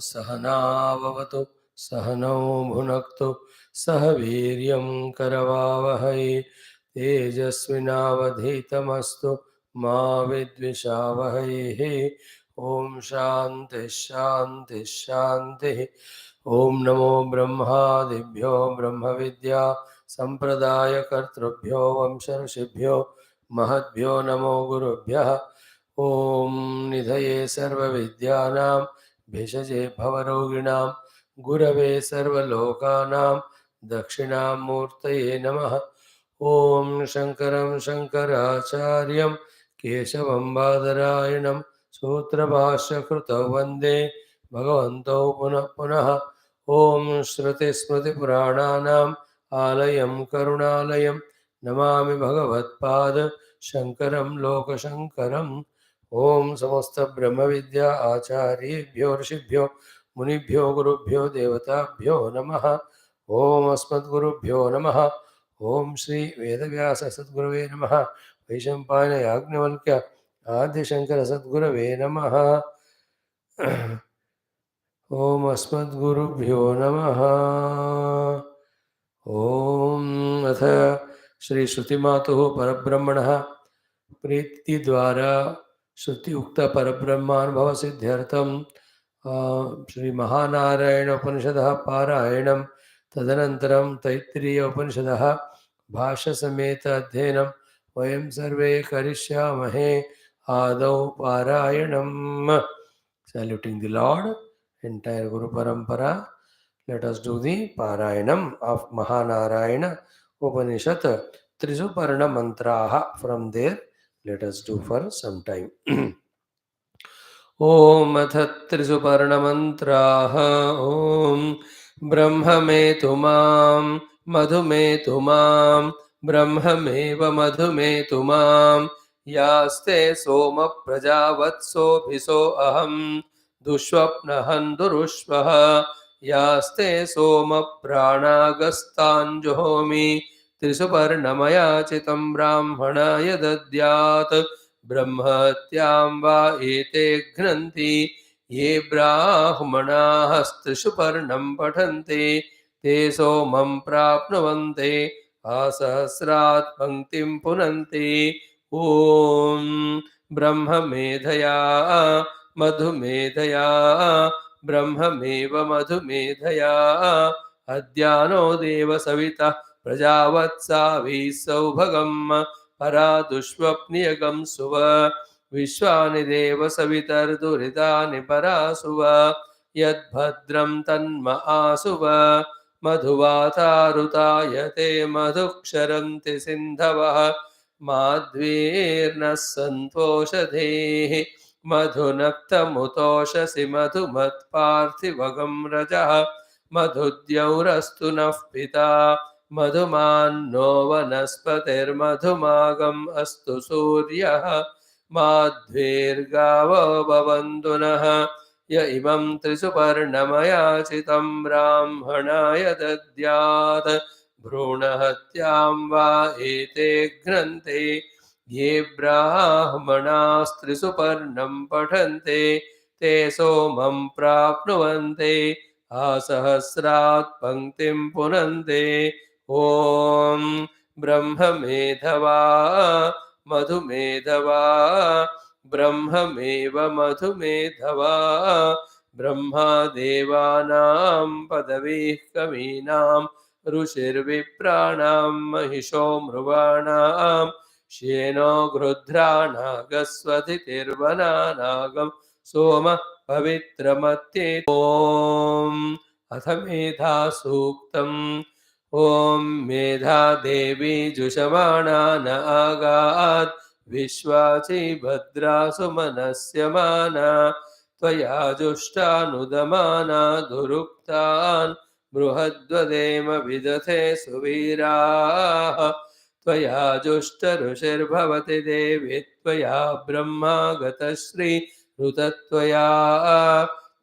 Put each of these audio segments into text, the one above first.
सहनाववतु सहनौ भुनक्तु सह वीर्यं करवावहै तेजस्विनावधीतमस्तु मा विद्विषावहैः। ओम शांति शांति शांति। ओम नमो ब्रह्मादिभ्यो ब्रह्म विद्या संप्रदाय कर्तृभ्यो वंश ऋषिभ्यो महद्भ्यो नमो गुरुभ्यः। ओम निधये सर्वविद्यानां भिषजे भवरोगिणां गुरवे सर्वलोकानां दक्षिणामूर्तये नमः। ओम शंकरं शंकराचार्यं केशवं बादरायणं सूत्रभाष्यकृतौ वन्दे भगवन्तौ पुनः पुनः। ओम श्रुतिस्मृतिपुराणानाम् आलयं करुणालयं नमामि भगवत्पाद शंकरं लोकशंकरम्। ओम समस्त ब्रह्म विद्या आचार्येभ्यो ऋषिभ्यो मुनिभ्यो गुरुभ्यो देवताभ्यो नमः। ओम अस्मद्गुरुभ्यो नमः। ओम श्री वेदव्यास सद्गुरवे नमः। वैशंपायन याज्ञवल्क्य आद्यशंकर सद्गुरवे नमः। ओम अस्मद्गुरुभ्यो नमः। ओम अथ श्री श्रुतिमातुः परब्रह्मणः प्रीति द्वारा श्रुति उक्त परब्रह्मानुभव सिद्ध्यर्थम श्री महानारायण उपनिषदः पारायणं तदनन्तरं तैत्तिरीय उपनिषदः भाष्य समेत अध्ययनं वयं सर्वे करिष्यामहे। आदौ पारायणम्। Saluting the Lord, entire Guru Parampara, let us do the Parayanam of Mahanarayana Upanishad, Trisuparna Mantraha. From there, let us do for some time. Om Athat Trisuparna Mantraha. Om Brahma me tumam Madhu me tumam Brahma meva Madhu me tumam यास्ते सोम प्रजावत्सो भिसो अहम दुष्वप्नहं दुरुष्वः यास्ते सोम प्राणागस्तांजोमि त्रिसुपर्णमया चितं ब्राह्मणाय दद्यात् ब्रह्मत्यां वा एते घ्नन्ति ये ब्राह्मणाः त्रिसुपर्णं पठन्ते ते सोमं प्राप्नुवन्ते असहस्रात् पंक्तिं पुनन्ति। ओम ब्रह्ममेधया मधुमेधया ब्रह्ममेव मधुमेधया अद्यानो देव सविता प्रजावत्सावी सौभगम् परा दुष्वप्नियगं सुव विश्वानि देव सवितर्दुरितानि परासुव यद्भद्रं तन्म आसुव मधुवातारुतायते मधुक्षरन्ति सिन्धवः माध्वीर्नः सन्तोषधेः मधुनक्तमुतोषसि मधुमत्पार्थिवगं रजः मधुद्यौरस्तु नः पिता मधुमान्नो वनस्पतिर्मधुमागम् अस्तु सूर्यः माध्वीर्गावो भवन्तु नः य इमं त्रिसुपर्णमयाचितं ब्राह्मणाय दद्यात् भ्रूणहत्यां वा एते घ्नन्ते ये ब्राह्मणास्त्रिसुपर्णं पठन्ते ते सोमं प्राप्नुवन्ते असहस्रात् पंक्तिं पुनन्ते। ॐ ब्रह्ममेधवा मधुमेधवा ब्रह्ममेव मधुमेधवा ब्रह्मदेवानां पदवीः कवीनां ऋषिर्विप्राणां महिषो मृगाणां श्येनो गृध्राणागस्वधितिर्वनानागं सोम पवित्रमत्ये। ॐ अथ मेधा सूक्तम्। ॐ मेधा देवी जुषमाणा न आगात् विश्वाची भद्रासु मनस्यमाना त्वया जुष्टानुदमाना दुरुक्तान् बृहद्वदेम विदथे सुवीराः त्वया जुष्टऋषिर्भवति देवी त्वया ब्रह्मा गतश्री ऋतत्वया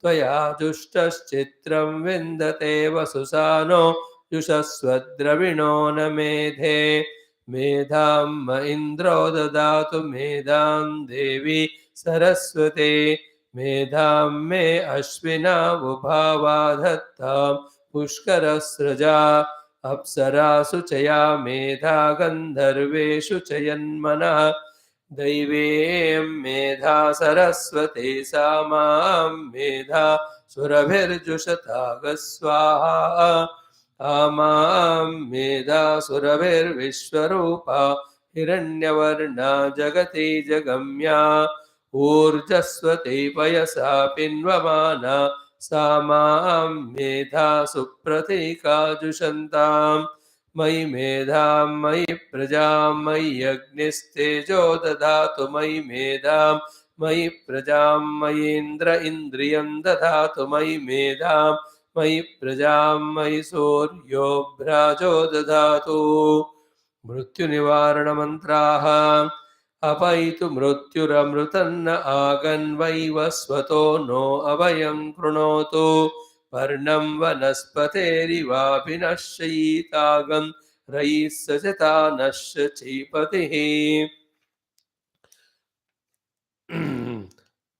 त्वया जुष्टश्चित्रं विन्दते वसुसानो जुषस्वद्रविणो न मेधे मेधां म इन्द्रो ददातु मेधां देवी सरस्वती मेधां मे अश्विना उभावा दत्तां पुष्करस्रजा अप्सरासु च या मेधा गन्धर्वेषु च यन्मनः दैवेयं मेधा सरस्वती सा मां मेधा सुरभिर्जुषता स्वाहा आमां मेधा सुरभिर्विश्वरूपा हिरण्यवर्णा जगति जगम्या ऊर्जस्वती पयसा पिन्वमाना सा मां मेधा सुप्रतीका जुषन्ताम् मयि मेधां मयि प्रजां मयि अग्निस्तेजो ददातु मयि मेधां मयि प्रजां मयीन्द्र इन्द्रियं ददातु मयि मेधां मयि प्रजां मयि सूर्यो भ्राजो ददातु मृत्युनिवारणमन्त्राः अपैतु मृत्युरमृतन्न आगन्वैव स्वतो नो अभयं कृणोतु पर्णं वनस्पतेरिवापि नश्यैतागं रयिः सचता नश्य चीपतिः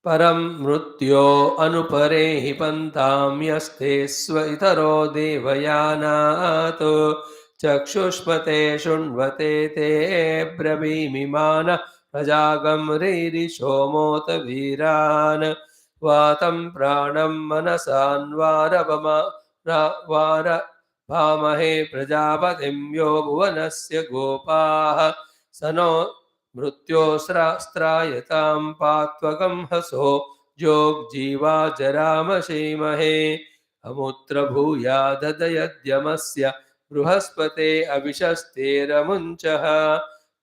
परं मृत्यो अनुपरे हि पन्तां यस्ते स्व इतरो देवयानात् चक्षुष्मते शृण्वते ते ब्रवीमि मान प्रजागं रीरिषोमोत वीरान् वातं प्राणं मनसान्वार भामहे प्रजापतिं यो भुवनस्य गोपाः स नो मृत्योस्त्रायतां पात्वकं हसो जोग्जीवा जरामशीमहे अमुत्र भूयाददयद्यमस्य बृहस्पते अविशस्तेरमुञ्चः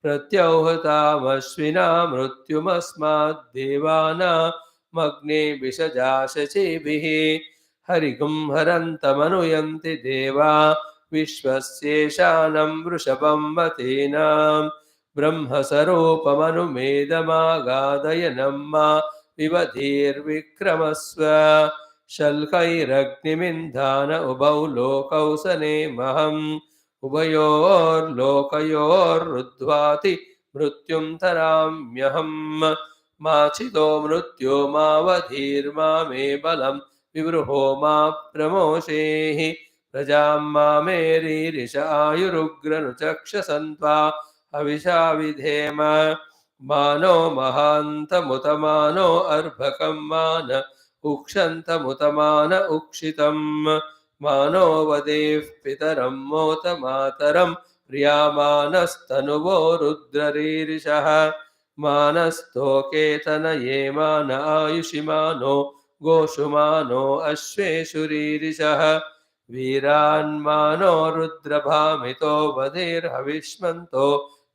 प्रत्यौहतामश्विना मृत्युमस्माद्देवानामग्ने विषजाशचीभिः हरिगुं हरन्तमनुयन्ति देवा विश्वस्येशानं वृषभं मतीनाम् ब्रह्मस्वरूपमनुमेदमागादयनं मा विवधीर्विक्रमस्व शल्कैरग्निमिन्धान उभौ लोकौ सनेमहम् उभयोर्लोकयोरुद्ध्वाति मृत्युं तराम्यहम् माचितो मृत्यो मावधीर्मा मे बलं विवृहो मा प्रमोषेहि प्रजां मामेरीरिष आयुरुग्रनुचक्षसन्त्वा हविषा विधेम मानो महान्तमुत मानो अर्भकं मान उक्षन्तमुत मान उक्षितं मानो वदेः पितरं मोत मातरं प्रियामानस्तनुवो रुद्ररीरिषः मानस्तोकेतनये मान आयुषि मानो गोषु मानो अश्वेषु रीरिषः वीरान्मानो रुद्रभामितो वधेर्हविष्मन्तो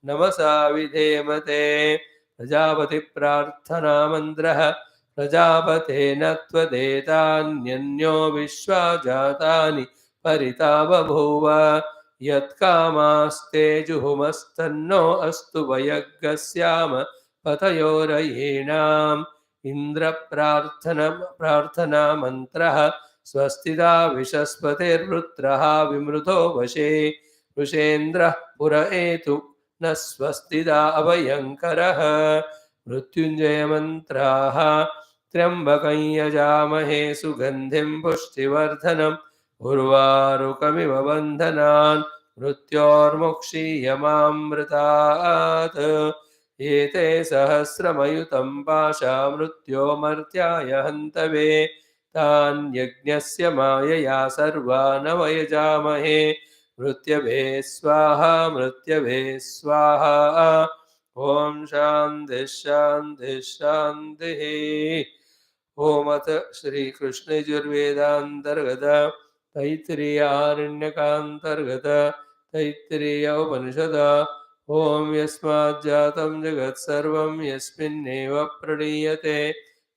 नमसा विधेमते प्रजापति प्रार्थना मन्त्रः प्रजापतेन त्वदेतान्यन्यो विश्वा जातानि परिता बभूव यत्कामास्ते जुहुमस्तन्नो अस्तु वयग्गस्याम पतयोरयीणाम् प्रार्थना मन्त्रः स्वस्तिदा विशस्पतिर्वृत्रः विमृतो वशे वृषेन्द्रः पुर एतु न स्वस्तिदा अभयङ्करः मृत्युञ्जयमन्त्राः त्र्यम्बकं यजामहे सुगन्धिं पुष्टिवर्धनम् उर्वारुकमिव बन्धनान् मृत्योर्मुक्षीयमामृतात् एते सहस्रमयुतं पाशा मृत्योमर्त्याय हन्तवे तान् यज्ञस्य मायया सर्वान् वयजामहे मृत्यवे स्वाहा मृत्यवे स्वाहा ॐ शान्तिः शान्तिः शान्तिः ॐ अथ श्रीकृष्णयजुर्वेदान्तर्गत तैत्तिरीयारण्यकान्तर्गत तैत्तिरीय उपनिषद ॐ यस्माज्जातं जगत्सर्वं यस्मिन्नेव प्रणीयते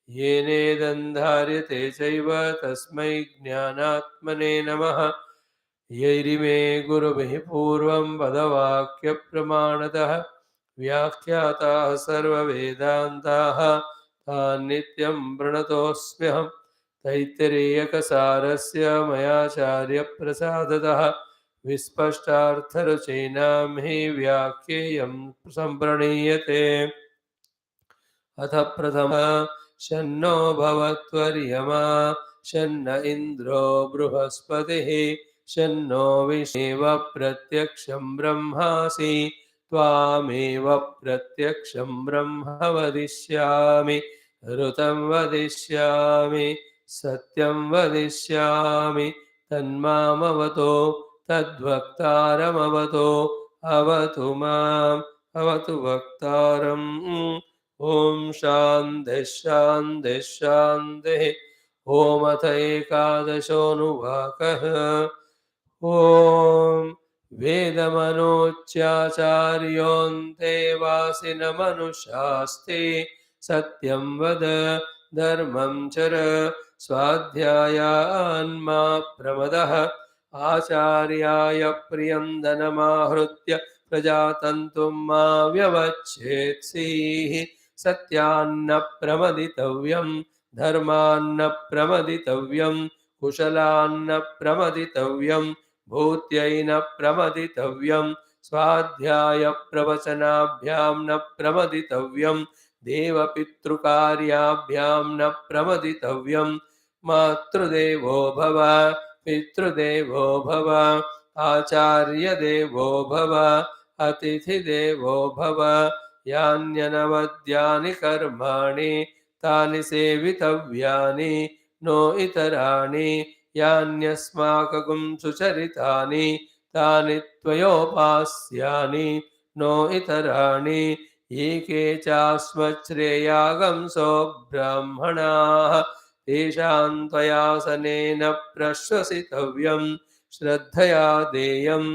येनेदन्धार्यते चैव तस्मै ज्ञानात्मने नमः यैरिमे गुरुभिः पूर्वं पदवाक्यप्रमाणतः व्याख्याताः सर्ववेदान्ताः तान् नित्यं प्रणतोऽस्म्यहं तैत्तिरीयकसारस्य मयाचार्यप्रसादतः विस्पष्टार्थरचयिनां हि व्याख्येयं सम्प्रणीयते अथ प्रथमः शन्नो भवत्वर्यमा शन्न इन्द्रो बृहस्पतिः शन्नो विष्णेव प्रत्यक्षं ब्रह्मासि त्वामेव प्रत्यक्षं ब्रह्म वदिष्यामि ऋतं वदिष्यामि सत्यं वदिष्यामि तन्मामवतो तद्वक्तारमवतो अवतु माम् अवतु वक्तारम् ॐ शान्तिः शान्तिः शान्तिः ॐ अथ एकादशोऽनुवाकः ॐ वेदमनोच्चाचार्योऽन्ते वासिनमनुशास्ते सत्यं वद धर्मं चर स्वाध्यायान्मा प्रमदः आचार्याय प्रियं धनमाहृत्य प्रजातन्तुं मा व्यवच्छेत्सीः सत्यान्न प्रमदितव्यं धर्मान्न प्रमदितव्यं कुशलान्न प्रमदितव्यं भूत्यै न प्रमदितव्यं स्वाध्यायप्रवचनाभ्यां न प्रमदितव्यं देवपितृकार्याभ्यां न प्रमदितव्यं मातृदेवो भव पितृदेवो भव आचार्यदेवो भव अतिथिदेवो भव यान्यनवद्यानि कर्माणि तानि सेवितव्यानि नो इतराणि यान्यस्माकं सुचरितानि तानि त्वयोपास्यानि नो इतराणि एके चास्मच्छ्रेयागंसो ब्राह्मणाः तेषां त्वयासनेन प्रश्वसितव्यं श्रद्धया देयम्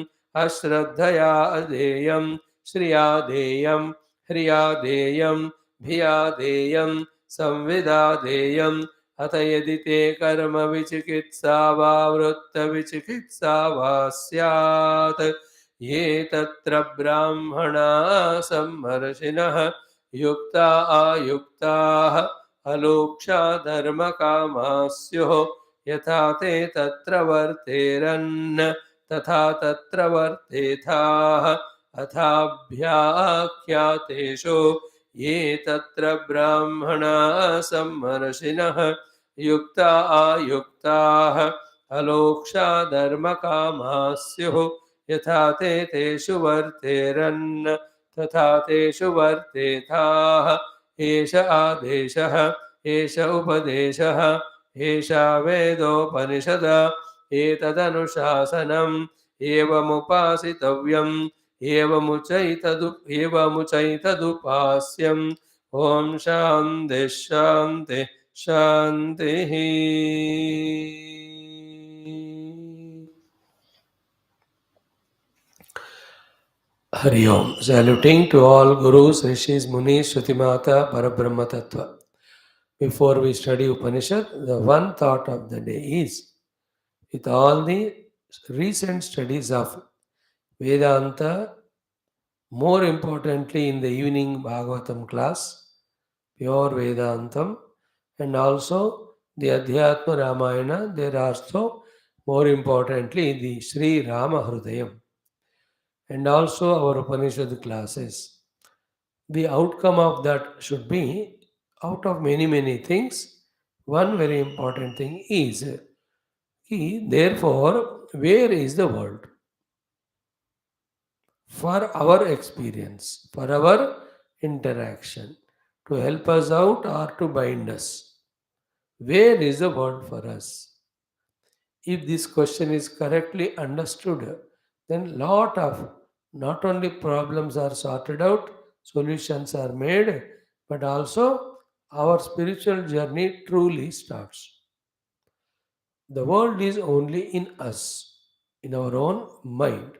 अश्रद्धया अदेयं श्रिया देयं ह्रिया देयं भिया देयं संविदा देयम् अथ यदि ते कर्म विचिकित्सा वा वृत्तविचिकित्सा वा स्यात् ये तत्र ब्राह्मणाः सम्मर्षिणः युक्ता आयुक्ताः अलोक्षा धर्मकामाः स्युः यथा ते तत्र वर्तेरन् तथा तत्र वर्तेथाः अथाभ्याख्यातेषु ये तत्र ब्राह्मणाः सम्मर्षिणः युक्ता आयुक्ताः अलोक्षा धर्मकामाः स्युः यथा ते तेषु वर्तेरन् तथा तेषु वर्तेथाः एष आदेशः एष उपदेशः एषा वेदोपनिषद एतदनुशासनम् एवमुपासितव्यम् एवमुचैतदुपास्यम् ॐ शान्तिः शान्तिः शान्तिः Hari Om. Saluting to all Gurus, Rishis, Munis, Shruti Mata, Parabrahma Tattva. Before we study Upanishad, the one thought of the day is, with all the recent studies of Vedanta, more importantly in the evening Bhagavatam class, pure Vedantam, and also the Adhyatma Ramayana, there are also more importantly the Sri Rama Hrudayam, and also our Upanishad classes. The outcome of that should be, out of many things, one very important thing is, therefore, where is the world? For our experience, for our interaction, to help us out or to bind us. Where is the world for us? If this question is correctly understood, then lot of not only problems are sorted out, solutions are made, but also our spiritual journey truly starts. The world is only in us, in our own mind.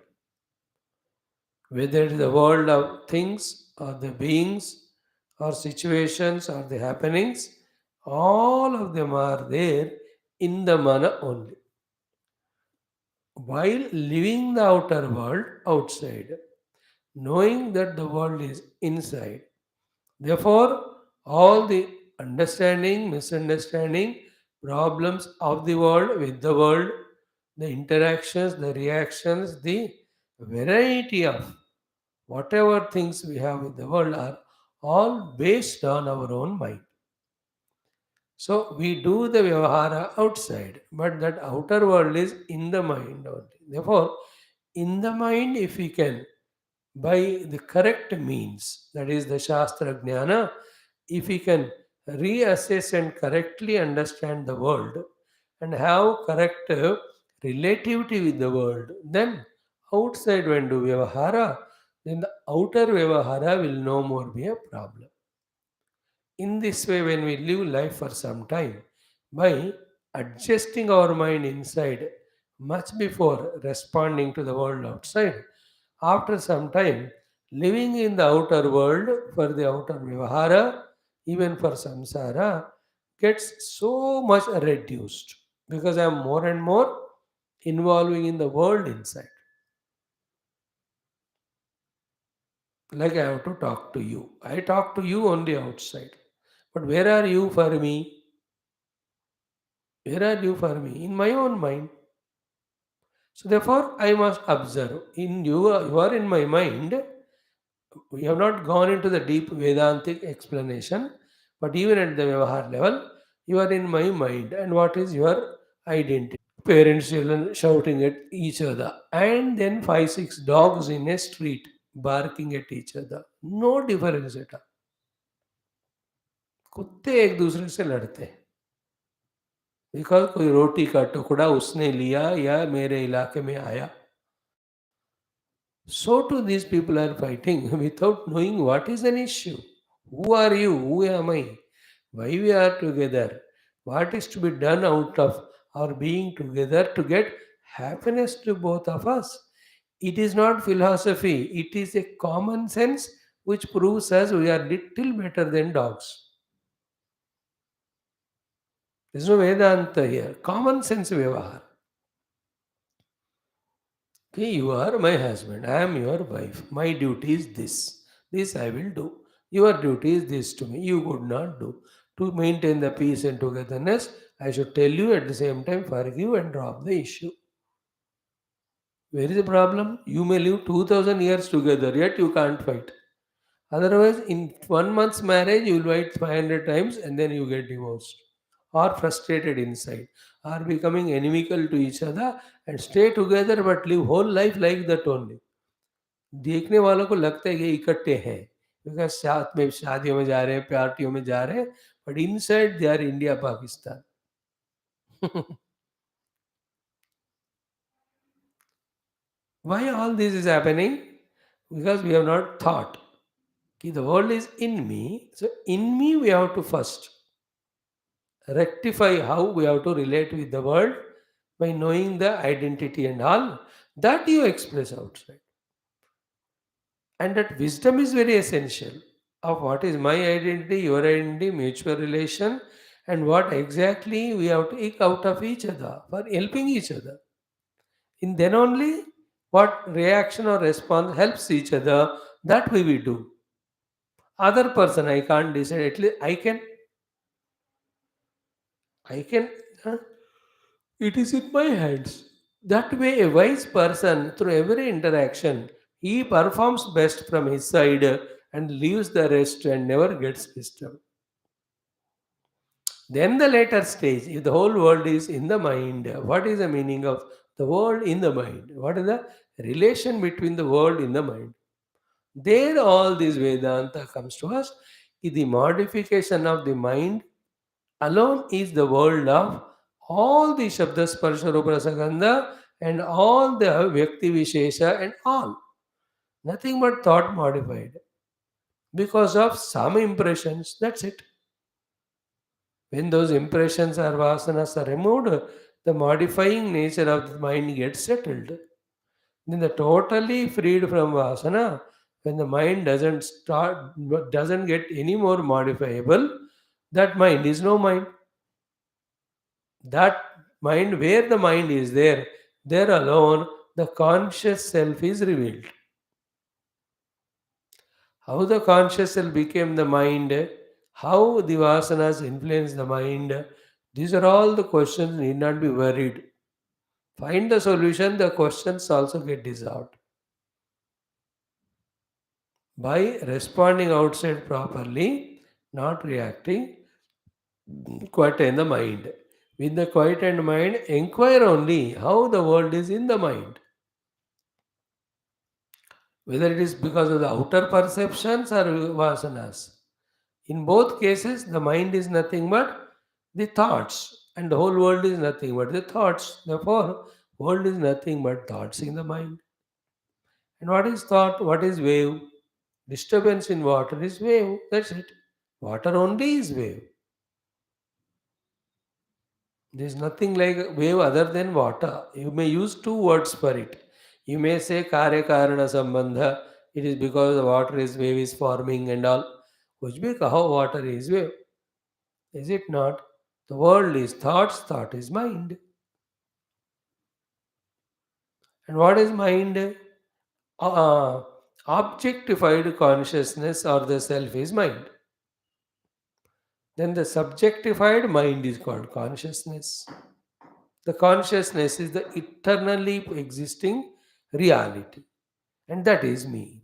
Whether it is the world of things or the beings or situations or the happenings, all of them are there in the mana only. While living the outer world outside, knowing that the world is inside. Therefore, all the understanding, misunderstanding, problems of the world with the world, the interactions, the reactions, the variety of whatever things we have with the world are all based on our own mind. So we do the vyavahara outside, but that outer world is in the mind only. Therefore, in the mind, if we can, by the correct means, that is the Shastra Jnana, if we can reassess and correctly understand the world and have correct relativity with the world, then outside when do Vyavahara, then the outer Vyavahara will no more be a problem. In this way, when we live life for some time, by adjusting our mind inside much before responding to the world outside, after some time, living in the outer world for the outer vivahara, even for samsara, gets so much reduced because I am more and more involving in the world inside. Like I have to talk to you. I talk to you only outside. But where are you for me? Where are you for me? In my own mind. So therefore, I must observe. In you, you are in my mind. We have not gone into the deep Vedantic explanation, but even at the Vyavahar level, you are in my mind. And what is your identity? Parents, children shouting at each other, and then five, six dogs in a street barking at each other. No difference at all. कुत्ते एक दूसरे से लड़ते हैं because कोई रोटी का टुकड़ा उसने लिया या मेरे इलाके में आया. So too these people are fighting without knowing what is an issue. Who are you? Who am I? Why we are together? What is to be done out of our being together to get happiness to both of us? It is not philosophy. It is a common sense which proves us we are little better than dogs. There is no Vedanta here. Common sense Vyavahar. Okay, you are my husband, I am your wife. My duty is this. This I will do. Your duty is this to me. You could not do. To maintain the peace and togetherness, I should tell you at the same time, forgive and drop the issue. Where is the problem? You may live 2000 years together, yet you can't fight. Otherwise, in 1 month's marriage, you will fight 500 times and then you get divorced. Or frustrated inside. Or becoming inimical to each other and stay together but live whole life like that only. देखने वालों को लगता है कि इकट्ठे हैं because साथ में शादियों में जा रहे हैं पार्टियों में जा रहे हैं but inside they R India Pakistan. Why all this is happening? Because we have not thought कि the world is in me. So in me we have to first rectify how we have to relate with the world by knowing the identity and all that you express outside. And that wisdom is very essential of what is my identity, your identity, mutual relation, and what exactly we have to eke out of each other for helping each other. In then only what reaction or response helps each other, that we will do. Other person I can't decide. At least I can. huh, It is in my hands. That way, a wise person, through every interaction, he performs best from his side and leaves the rest and never gets disturbed. Then, the later stage, if the whole world is in the mind, what is the meaning of the world in the mind? What is the relation between the world in the mind? There, all this Vedanta comes to us. The modification of the mind alone is the world of all the Shabda Sparsha Rupa Rasa Gandha and all the Vyakti Vishesha and all. Nothing but thought modified because of some impressions. That's it. When those impressions or vasanas are removed, the modifying nature of the mind gets settled. Then the totally freed from vasana, when the mind doesn't get any more modifiable, that mind is no mind. That mind, where the mind is there, there alone the conscious self is revealed. How the conscious self became the mind, how the vasanas influence the mind, these are all the questions, need not be worried. Find the solution, the questions also get dissolved. By responding outside properly, not reacting, quieten the mind. With the quietened mind, inquire only how the world is in the mind. Whether it is because of the outer perceptions or vasanas. In both cases, the mind is nothing but the thoughts, and the whole world is nothing but the thoughts. Therefore, world is nothing but thoughts in the mind. And what is thought? What is wave? Disturbance in water is wave. That's it. Water only is wave. There is nothing like a wave other than water. You may use two words for it. You may say Karya Karana Sambandha. It is because the water is wave is forming and all. Which because how water is wave. Is it not? The world is thoughts, thought is mind. And what is mind? Uh, Objectified consciousness or the self is mind. Then the subjectified mind is called consciousness. The consciousness is the eternally existing reality, and that is me.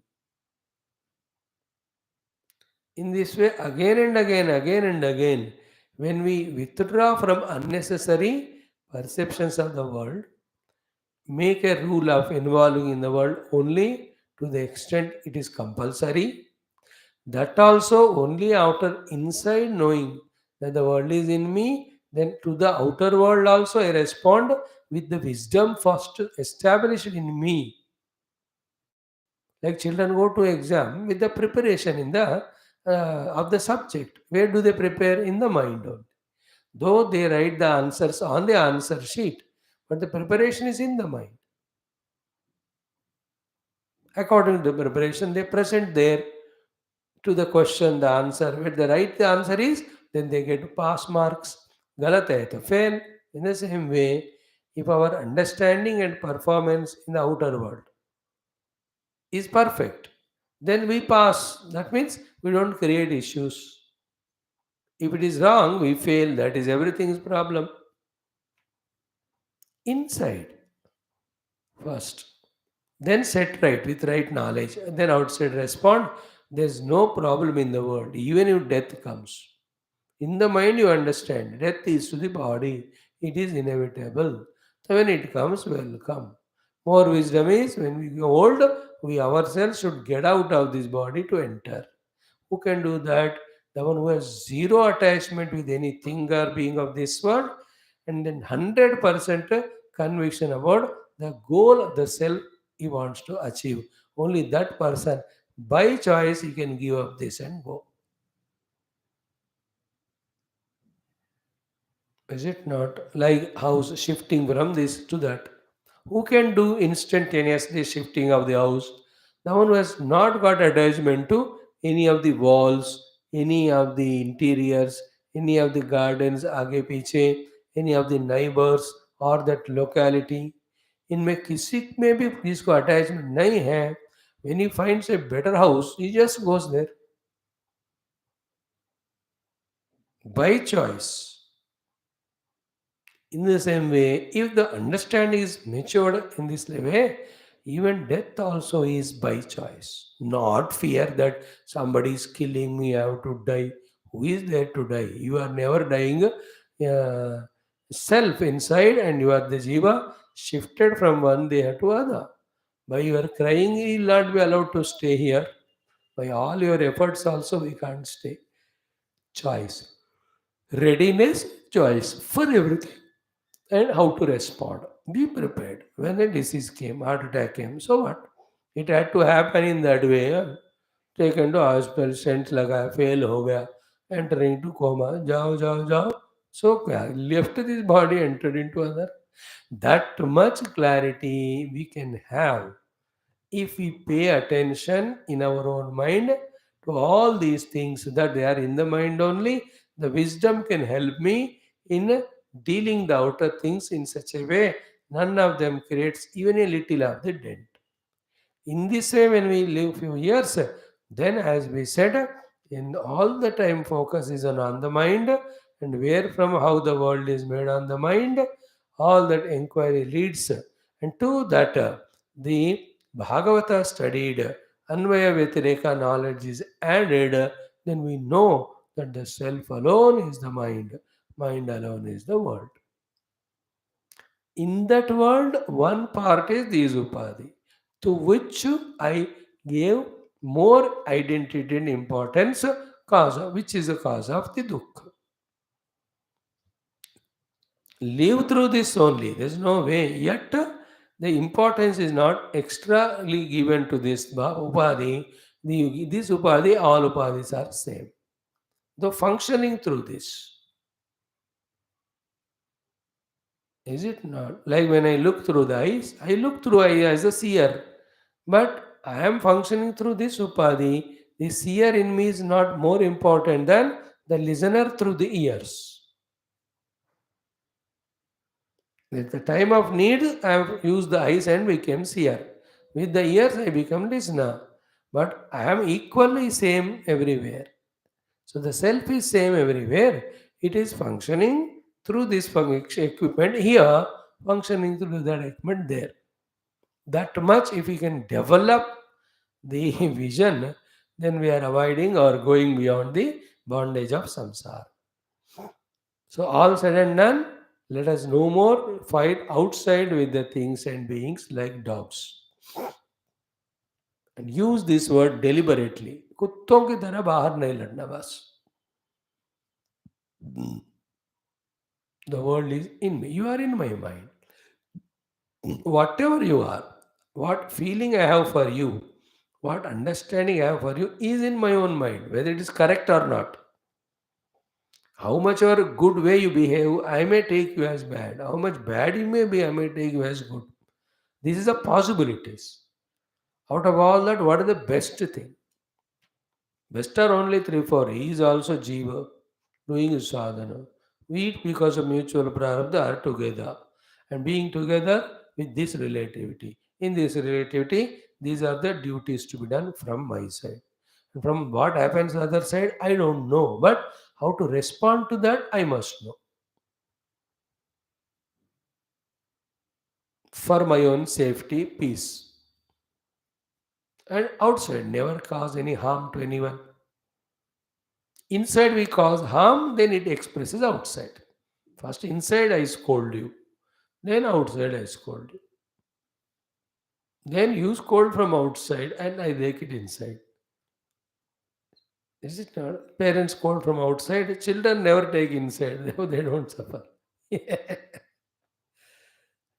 In this way, again and again, when we withdraw from unnecessary perceptions of the world, make a rule of involving in the world only to the extent it is compulsory. That also only after inside knowing that the world is in me, then to the outer world also I respond with the wisdom first established in me. Like children go to exam with the preparation in the of the subject. Where do they prepare? In the mind only. Though they write the answers on the answer sheet, but the preparation is in the mind. According to the preparation, they present there to the question, the answer. When they write the answer is, then they get pass marks. Galat hai to fail. In the same way, if our understanding and performance in the outer world is perfect, then we pass. That means we don't create issues. If it is wrong, we fail. That is everything's problem. Inside first. Then set right with right knowledge. And then outside respond. There's no problem in the world, even if death comes. In the mind, you understand death is to the body, it is inevitable. So when it comes, welcome. More wisdom is when we grow old, we ourselves should get out of this body to enter. Who can do that? The one who has zero attachment with anything or being of this world, and then 100% conviction about the goal of the self he wants to achieve. Only that person, by choice, he can give up this and go. Is it not? Like house shifting from this to that. Who can do instantaneously shifting of the house? The one who has not got attachment to any of the walls, any of the interiors, any of the gardens, आगे पीछे, any of the neighbors or that locality. इनमें किसी में भी जिसको attachment नहीं है, when he finds a better house, he just goes there by choice. In the same way, if the understanding is matured in this way, even death also is by choice. Not fear that somebody is killing me, I have to die. Who is there to die? You are never dying. Self inside, and you are the jiva shifted from one deha to other. By your crying, you will not be allowed to stay here. By all your efforts, also, we can't stay. Choice. Readiness, choice for everything and how to respond. Be prepared. When a disease came, heart attack came, so what? It had to happen in that way. Huh? Taken to hospital, stent लगाया, fail हो गया, entering into coma, जाओ. So क्या? Left this body, entered into other. That much clarity we can have if we pay attention in our own mind to all these things that they are in the mind only. The wisdom can help me in dealing the outer things in such a way none of them creates even a little of the dent. In this way, when we live few years, then as we said, in all the time focus is on the mind, and where from how the world is made on the mind, all that inquiry leads, and to that the Bhagavata studied Anvaya Vyatireka knowledge is added, then we know that the self alone is the mind alone is the world. In that world, one part is these upadhi, to which I gave more identity and importance, cause, which is the cause of the dukkha. Live through this only. There's no way. Yet, the importance is not extrally given to this upadhi. This upadhi, all upadhis are same. Though functioning through this. Is it not? Like when I look through the eyes, I look through eye as a seer. But I am functioning through this upadhi. The seer in me is not more important than the listener through the ears. At the time of need, I have used the eyes and became seer. With the ears, I become listener. But I am equally same everywhere. So the self is same everywhere. It is functioning through this equipment here, functioning through that equipment there. That much, if we can develop the vision, then we are avoiding or going beyond the bondage of samsara. So, all said and done, let us no more fight outside with the things and beings like dogs. And use this word deliberately. कुत्तों की तरह बाहर नहीं लड़ना बस. The world is in me. You are in my mind. Whatever you are, what feeling I have for you, what understanding I have for you is in my own mind, whether it is correct or not. How much or good way you behave, I may take you as bad. How much bad you may be, I may take you as good. This is the possibilities. Out of all that, what is the best thing? Best are only three, four. He is also Jiva, doing his sadhana. We eat because of mutual prarabdha are together. And being together with this relativity. In this relativity, these are the duties to be done from my side. And from what happens on the other side, I don't know. But how to respond to that, I must know. For my own safety, peace. And outside, never cause any harm to anyone. Inside we cause harm, then it expresses outside. First inside I scold you, then outside I scold you. Then you scold from outside and I take it inside. Is it not? Parents scold from outside, children never take inside, they don't suffer.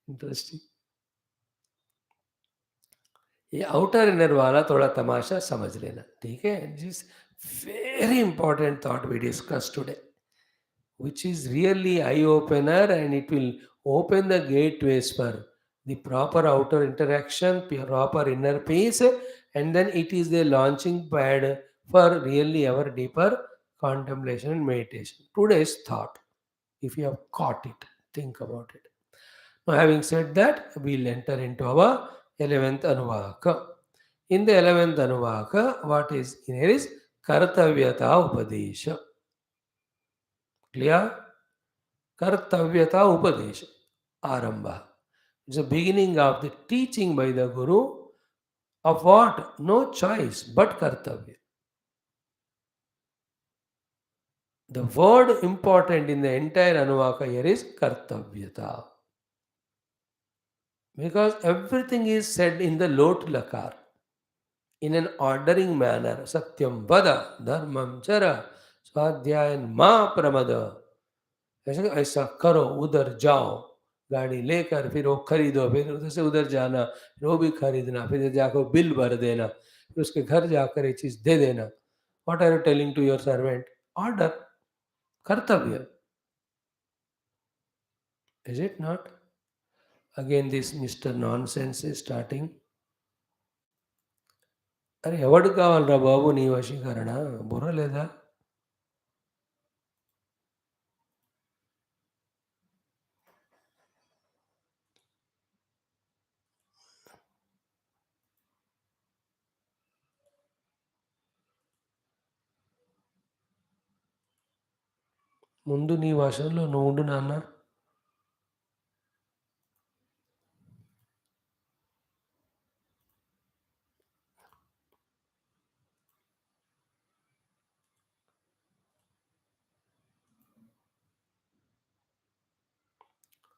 Interesting. ये outer inner वाला थोड़ा तमाशा समझ लेना, ठीक है? जिस very important thought we discussed today, which is really eye opener, and it will open the gateways for the proper outer interaction, proper inner peace, and then it is the launching pad for really our deeper contemplation and meditation. Today's thought, if you have caught it, think about it. Now, having said that, we'll enter into our 11th Anuvaka. In the 11th Anuvaka, what is in here is Kartavyata Upadesha. Clear? Kartavyata Upadesha. Arambha. It's the beginning of the teaching by the Guru of what? No choice but Kartavya. The word important in the entire Anuvaka here is Kartavyata. Because everything is said in the lot lakar, in an ordering manner. Satyam vada, dharmam chara, swadhyayan ma pramada. ऐसे ऐसा करो, उधर जाओ, गाड़ी लेकर फिर वो खरीदो, फिर उधर से उधर जाना, फिर वो भी खरीदना, फिर जाकर बिल भर देना, फिर उसके घर जाकर ये चीज दे देना. What are you telling to your servant? Order, कर्तव्य. Is it not? Again this Mr. Nonsense is starting. అరే ఎవడు కావాలరా బాబు నీ వశీకరణ, బుర్ర లేదా? ముందు నీ వశంలో నువ్వు ఉండు నాన్న.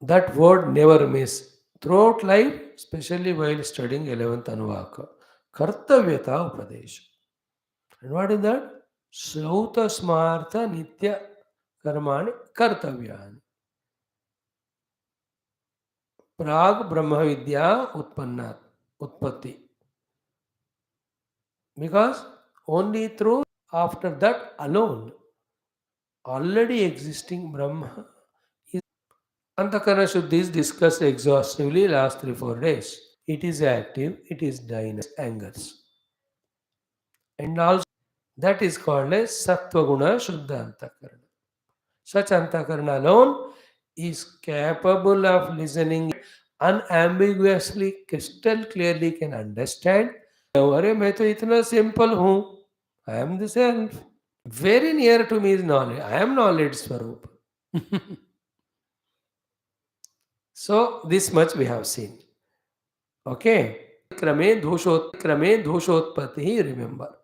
That word never miss. Throughout life, especially while studying 11th Anuvaka, Kartavyata Upadesh. And what is that? Shrauta Smartha Nitya Karmani Kartavyani. Prag Brahma Vidya Utpanna Utpatti. Because only through after that alone, already existing Brahma is Antakarana Shuddhi is discussed exhaustively last 3 4 days. It is active, it is dynamic, angers. And also that is called as Sattva Guna Shuddha Antakarana. Such Antakarana alone is capable of listening unambiguously, crystal clearly can understand. अरे मैं तो इतना simple हूँ. I am the self. Very near to me is knowledge. I am knowledge Swarup. So this much we have seen. Okay. Krame doshotpati, remember.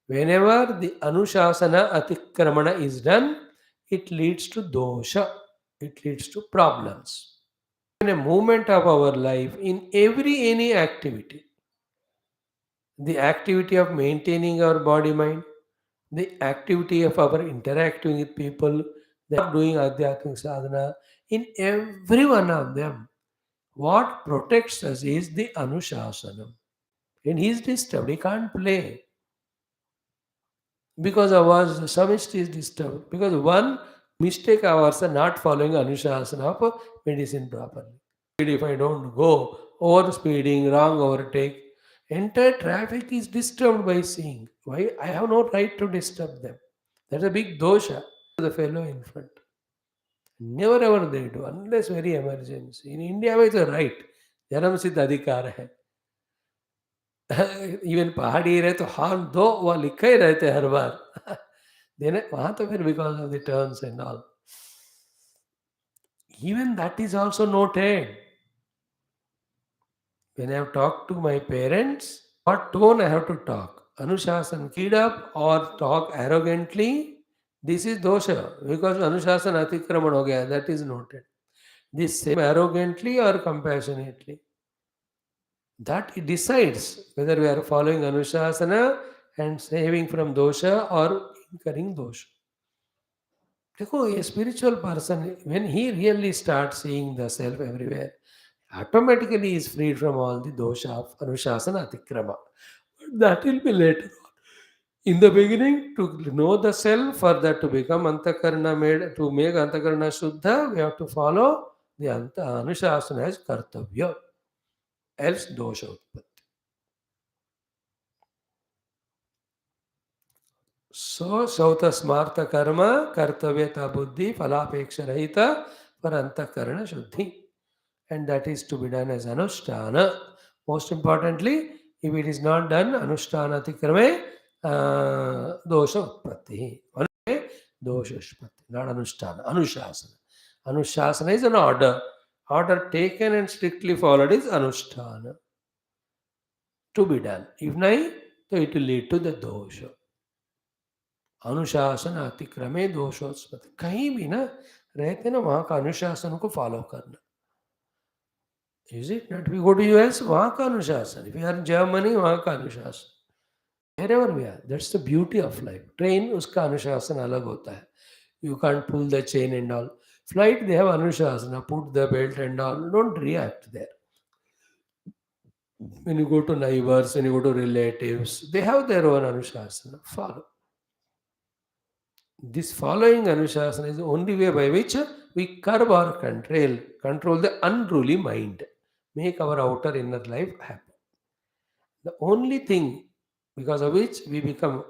Whenever the anushasana atikramana is done, it leads to dosha. It leads to problems. In a movement of our life, in any activity, the activity of maintaining our body mind, the activity of our interacting with people, the of doing adhyatmic sadhana, in every one of them, what protects us is the anushasana. And he is disturbed, he can't play. Because ours, the samishti is disturbed. Because one mistake of ours are not following anushasana of medicine properly. If I don't go, over speeding, wrong overtake, entire traffic is disturbed by seeing. Why? I have no right to disturb them. That's a big dosha to the fellow in front. Never ever they do, unless very emergency. In India, it's a right. जन्म सिद्ध अधिकार है. Even पहाड़ी area तो horn दो वह लिखा ही रहते हर बार. देने वहां तो फिर because of the turns and all, even that is also noted. When I have talked to my parents, what tone I have to talk, anuशासन kid up or talk arrogantly, this is dosha, because anuशासन अतिक्रमण हो गया, that is noted. This same arrogantly or compassionately, that it decides whether we are following anushasana and saving from dosha or incurring dosha. देखो, a spiritual person, when he really starts seeing the self everywhere, automatically he is freed from all the dosha of anushasana atikrama. But that will be later on. In the beginning, to know the self, for that to become antakarana made, to make antakarana shuddha, we have to follow the anushasana as kartavya, else dosha utpatti. So, Sauta Smartha Karma, Kartavyata Buddhi, Falapeksha Rahita, for Antakarana Shuddhi. And that is to be done as Anushtana. Most importantly, if it is not done, Anushtana Tikrame, Dosha Utpatti. Dosha Utpatti, not Anushtana, Anushasana. Anushasana is an order. Order taken and strictly followed is Anushtana. To be done. If not, so it will lead to the dosha. अनुशासन अतिक्रमे दोषोत्पत्ति. कहीं भी ना रहते ना वहाँ का अनुशासन को फॉलो करना. Is it not? We go to US, वहाँ का अनुशासन. वी आर जर्मनी, वहाँ का अनुशासन. wherever we are, that's the beauty of life. Train, उसका अनुशासन अलग होता है. You can't pull the chain and all. Flight, they have anushasana, put the belt and all. Don't react there. When you go to neighbors, when you go to relatives, they have their own anushasana. Follow. This following anushasana is the only way by which we curb or control the unruly mind, make our outer inner life happy. The only thing because of which we become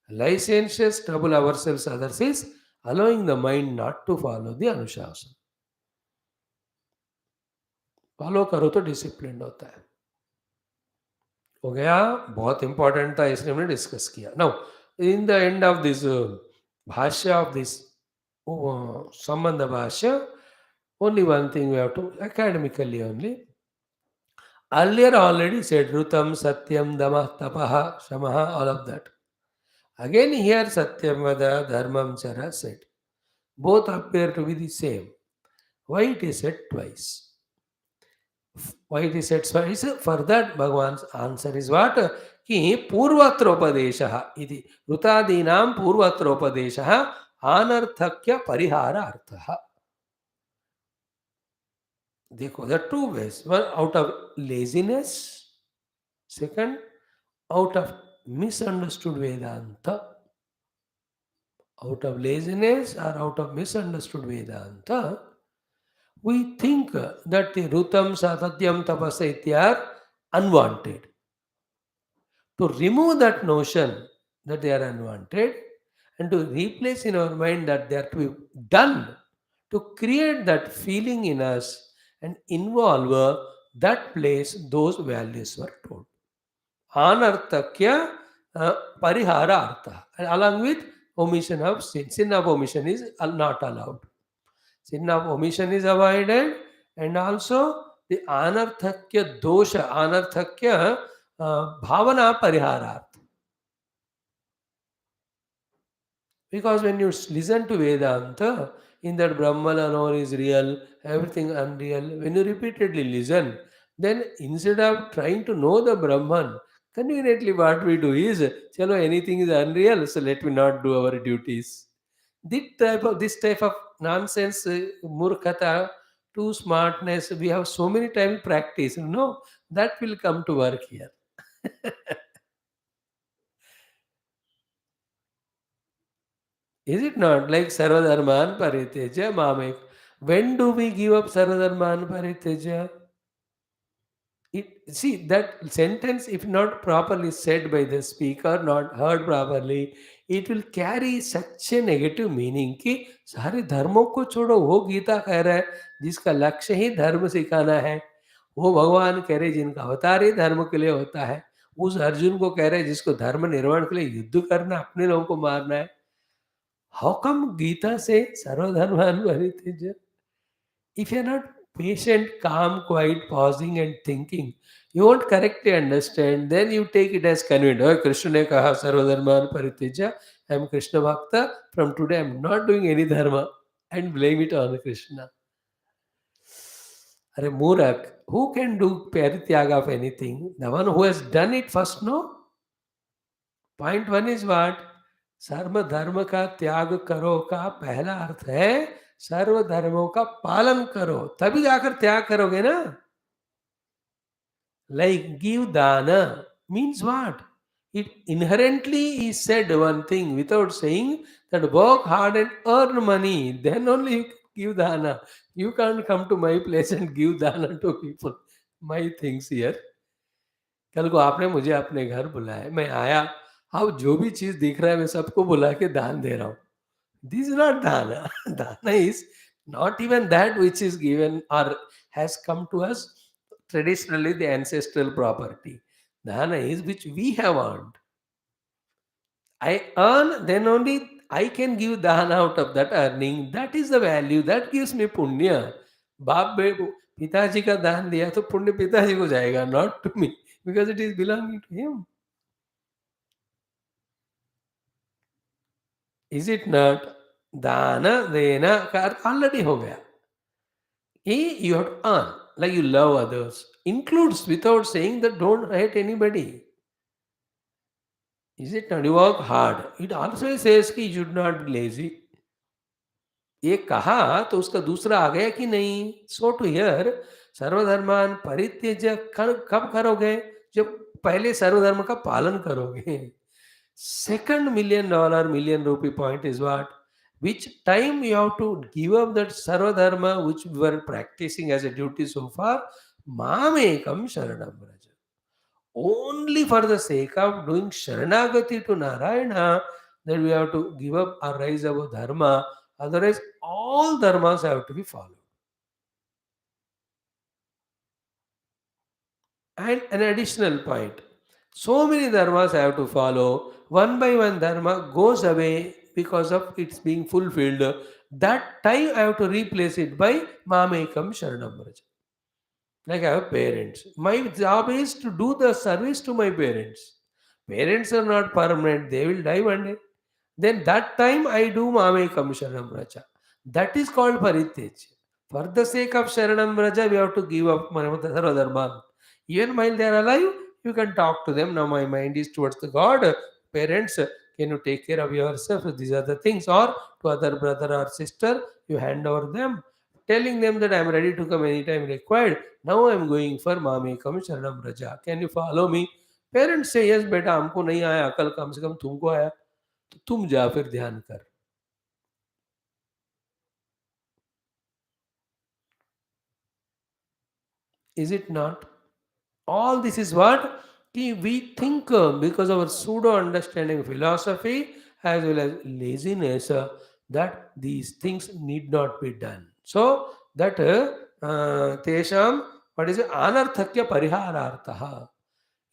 licentious, trouble ourselves, others, is allowing the mind not to follow the anushasana. Follow करो तो discipline होता है. हो गया, बहुत important था इसलिए हमने डिस्कस किया. Now in the end of this भाष्य ऑफ दिस संबंध भाष्य, only one thing we have to academically only. Earlier already said Rutam, Satyam, Damah, Tapaha, Shamaha, all of that. Again here Satyam, Vada, Dharmam, Chara said. Both appear to be the same. Why it is said twice? Why it is said twice? For that, Bhagavan's answer is what? Ki purvatroppadeshaha iti rutadinam purvatroppadeshaha anarthakya parihara arthaha. देखो, there are two ways. One, out of laziness. Second, out of misunderstood Vedanta. Out of laziness or out of misunderstood Vedanta, we think that the Rutam, Satatyam, Tapasya are unwanted. To remove that notion that they are unwanted and to replace in our mind that they are to be done, to create that feeling in us and involve that place, those values were told. Anarthakya parihara artha. And along with omission of sin. Sin of omission is not allowed. Sin of omission is avoided, and also the anarthakya dosha, anarthakya bhavana pariharartha. Because when you listen to Vedanta, in that Brahman alone is real, everything unreal, when you repeatedly listen, then instead of trying to know the Brahman, conveniently what we do is, chalo, anything is unreal, so let me not do our duties. This type of nonsense, murkhata, too smartness, we have so many times practice, that will come to work here. Is it not like Sarvadharman Pariteja Mamek? When do we give up Sarvadharman Pariteja? See, that sentence, if not properly said by the speaker, not heard properly, it will carry such a negative meaning कि सारे धर्मों को छोड़ो, वो गीता कह रहा है जिसका लक्ष्य ही धर्म सिखाना है, वो भगवान कह रहे जिनका अवतार ही धर्म के लिए होता है, उस अर्जुन को कह रहे जिसको धर्म निर्माण के लिए युद्ध करना, अपने लोगों को मारना है. How come Gita say Sarvadharman Pariteja? If you are not patient, calm, quiet, pausing and thinking, you won't correctly understand. Then you take it as convenient. Oh, Krishna ne kaha Sarvadharman Pariteja. I am Krishna Bhakta. From today I am not doing any dharma. And blame it on Krishna. Are Murak, who can do parityaga of anything? The one who has done it first, no? Point one is what? सर्व धर्म का त्याग करो का पहला अर्थ है सर्व धर्मों का पालन करो, तभी जाकर त्याग करोगे ना. लाइक गिव दान means what? It inherently is said one thing without saying that work hard and earn money, then only you give दाना. You can come to my place and give दाना to people my things here. कल को आपने मुझे अपने घर बुलाया, मैं आया, अब जो भी चीज दिख रहा है मैं सबको बुला के दान दे रहा हूँ. दिस इज नॉट दाना. दाना is not even that which is given or has come to us traditionally the ancestral property. Dana is which we have earned. I earn, then only I can give dana out of that earning. That is the value. That gives me punya. बाप बे पिताजी का दान दिया तो पुण्य पिताजी को जाएगा, not to me, because it is belonging to him. Is it not? दाना देना का अर्थ ऑलरेडी हो गया. You have to earn, like you love others. Includes without saying that don't hate anybody. Is it not? You work hard. It also says कि you should not be lazy. ये कहा तो उसका दूसरा आ गया कि नहीं? सो टू हियर सर्वधर्मान परित्यज्य कब करोगे? जब पहले सर्वधर्म का पालन करोगे. Second $1 million, million rupee point is what? Which time you have to give up that sarva dharma which we were practicing as a duty so far? Mamekam sharanam braja. Only for the sake of doing sharanagati to Narayana, that we have to give up or rise above dharma. Otherwise, all dharmas have to be followed. And an additional point. So many dharmas have to follow. One by one dharma goes away because of its being fulfilled. That time I have to replace it by Mamekam Sharanam Braja. Like I have parents. My job is to do the service to my parents. Parents are not permanent, they will die one day. Then that time I do Mamekam Sharanam Braja. That is called Paritej. For the sake of Sharanam Raja, we have to give up Sarva Dharman. Even while they are alive, you can talk to them. Now my mind is towards the God. Parents, can you take care of yourself? These are the things. Or to other brother or sister, you hand over them, telling them that I am ready to come anytime required. Now I am going for Mamekam Sharanam Raja. Can you follow me? Parents say, yes, beta, हमको नहीं आया अकल कम से कम तुमको आया तो तुम जा फिर ध्यान कर. Is it not? All this is what we think because of our pseudo understanding of philosophy as well as laziness that these things need not be done. So that tesham what is it anarthakya pariharartha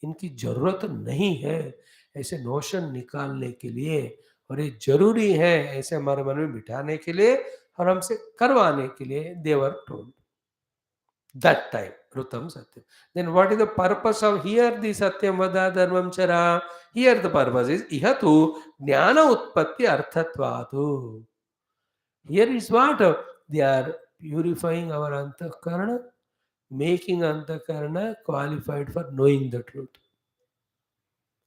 इनकी जरूरत नहीं है ऐसे notion निकालने के लिए और ये जरूरी है ऐसे हमारे मन में बिठाने के लिए और हमसे करवाने के लिए देवर told that time Rutam Satyam. Then what is the purpose of here the Satyam Vada Dharmam Chara? Here the purpose is Ihatu Jnana Utpatti Arthatvatu. Here is what they are purifying our Antakarana, making Antakarana qualified for knowing the truth.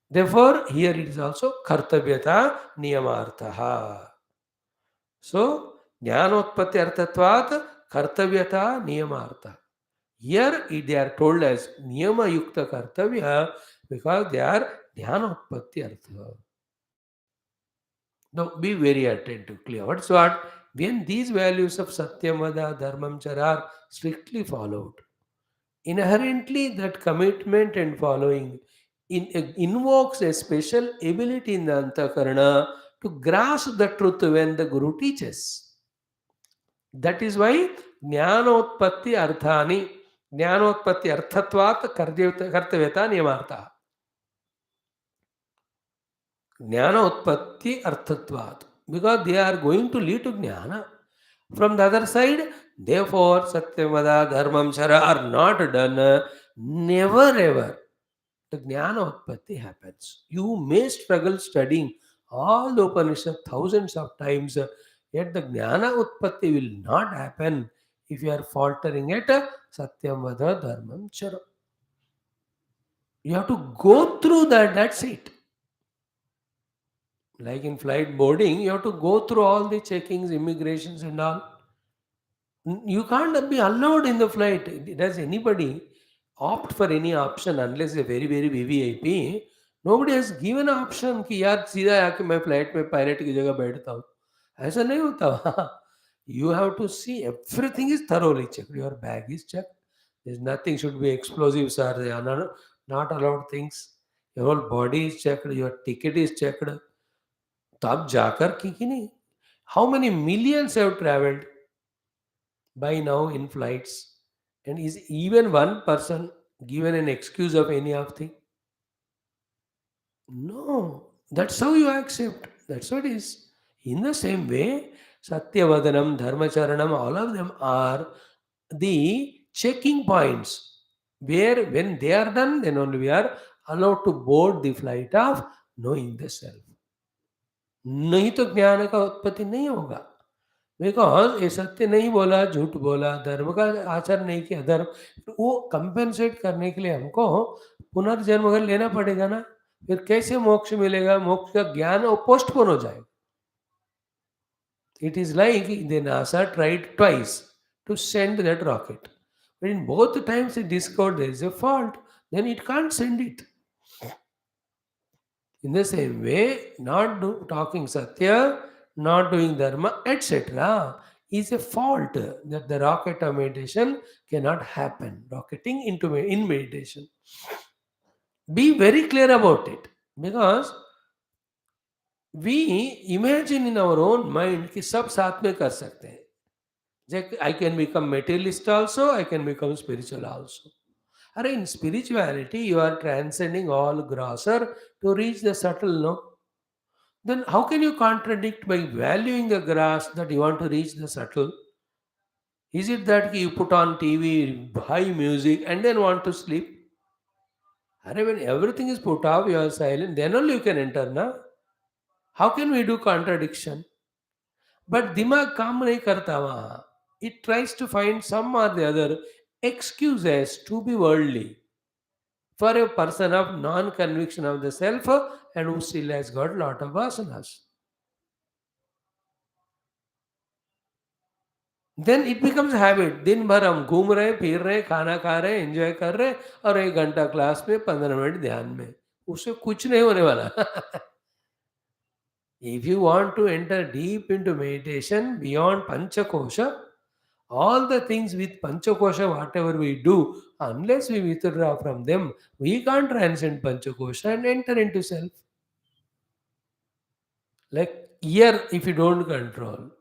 Therefore, here it is also Kartavyata Niyamarthaha. So, Jnanotpatti Arthatvat Kartavyata Niyamartha. Here they are told as Niyama Yukta Kartavya because they are Dhyanotpatti Artha. Now be very attentive, clear. What's what? When these values of Satyamada, Dharmam Chara are strictly followed, inherently that commitment and following invokes a special ability in the Antakarana to grasp the truth when the Guru teaches. That is why Jnanotpatti Arthani, Jnanotpatti Arthatvat Kartavyata Niyamartha. Jnana Utpatti Arthatvat. Because they are going to lead to Jnana. From the other side, therefore, Satyamada, Dharmam, Chara are not done. Never ever. The Jnana Utpatti happens. You may struggle studying all the Upanishad thousands of times, yet the Jnana Utpatti will not happen if you are faltering at Satyamada, Dharmam, Chara. You have to go through that, that's it. Like in flight boarding, you have to go through all the checkings, immigrations, and all. You can't be allowed in the flight. Does anybody opt for any option unless a very very VVIP? Nobody has given an option कि यार सीधा आके मैं flight में pilot की जगह बैठता हूँ. ऐसा नहीं होता. You have to see everything is thoroughly checked. Your bag is checked. There's nothing should be explosives or they are not allowed things. Your whole body is checked. Your ticket is checked. तो आप जाकर कि नहीं how many millions have travelled by now in flights and is even one person given an excuse of any of thing no that's how you accept that's what is in the same way सत्यवदनम धर्मचरणम all of them are the checking points where when they are done then only we are allowed to board the flight of knowing the self. नहीं तो ज्ञान का उत्पत्ति नहीं होगा because ये सत्य नहीं बोला झूठ बोला धर्म का आचरण नहीं किया धर्म वो कंपेंसेट करने के लिए हमको पुनर्जन्म अगर लेना पड़ेगा ना फिर कैसे मोक्ष मिलेगा मोक्ष का ज्ञान वो पोस्टपोन हो जाएगा it is like the NASA tried twice to send that rocket but in both times it discovered there is a fault then it can't send it In the same way, not talking Satya, not doing Dharma, etc. is a fault that the rocket of meditation cannot happen. Rocketing in meditation. Be very clear about it. Because we imagine in our own mind कि सब साथ में कर सकते हैं. I can become materialist also, I can become spiritual also. Are in spirituality, you are transcending all grosser to reach the subtle, no? Then how can you contradict by valuing the grass that you want to reach the subtle? Is it that you put on TV, high music, and then want to sleep? Are when everything is put off, you are silent, then only you can enter, na? How can we do contradiction? But दिमाग काम नहीं करता वहाँ. It tries to find some or the other excuses to be worldly for a person of non-conviction of the self and who still has got lot of vasanas. Then it becomes habit. दिन भर हम घूम रहे फिर रहे खाना खा रहे एंजॉय कर रहे और 1 घंटा क्लास में 15 मिनट ध्यान में उससे कुछ नहीं होने वाला. If you want to enter deep into meditation beyond Panchakosha, all the things with Panchakosha, whatever we do, unless we withdraw from them, we can't transcend Panchakosha and enter into self. Like ear, if you don't control,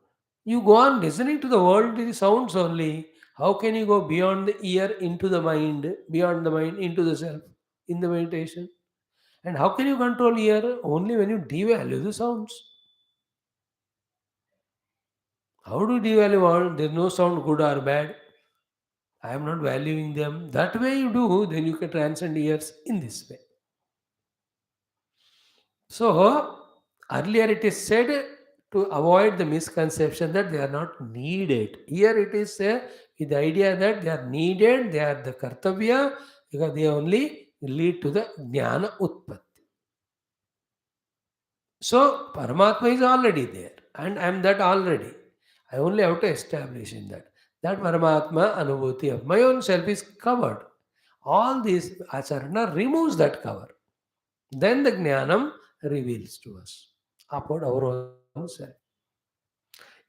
you go on listening to the worldly sounds only. How can you go beyond the ear into the mind, beyond the mind into the self in the meditation? And how can you control ear? Only when you devalue the sounds. How do you devalue all? There's no sound good or bad. I am not valuing them. That way you do, then you can transcend ears in this way. So, earlier it is said to avoid the misconception that they are not needed. Here it is with the idea that they are needed, they are the kartavya, because they only lead to the jnana utpatti. So, Paramatma is already there, and I am that already. I only have to establish in that. That Paramatma anubhuti of my own self is covered. All these acharana removes that cover. Then the jnanam reveals to us about our own self.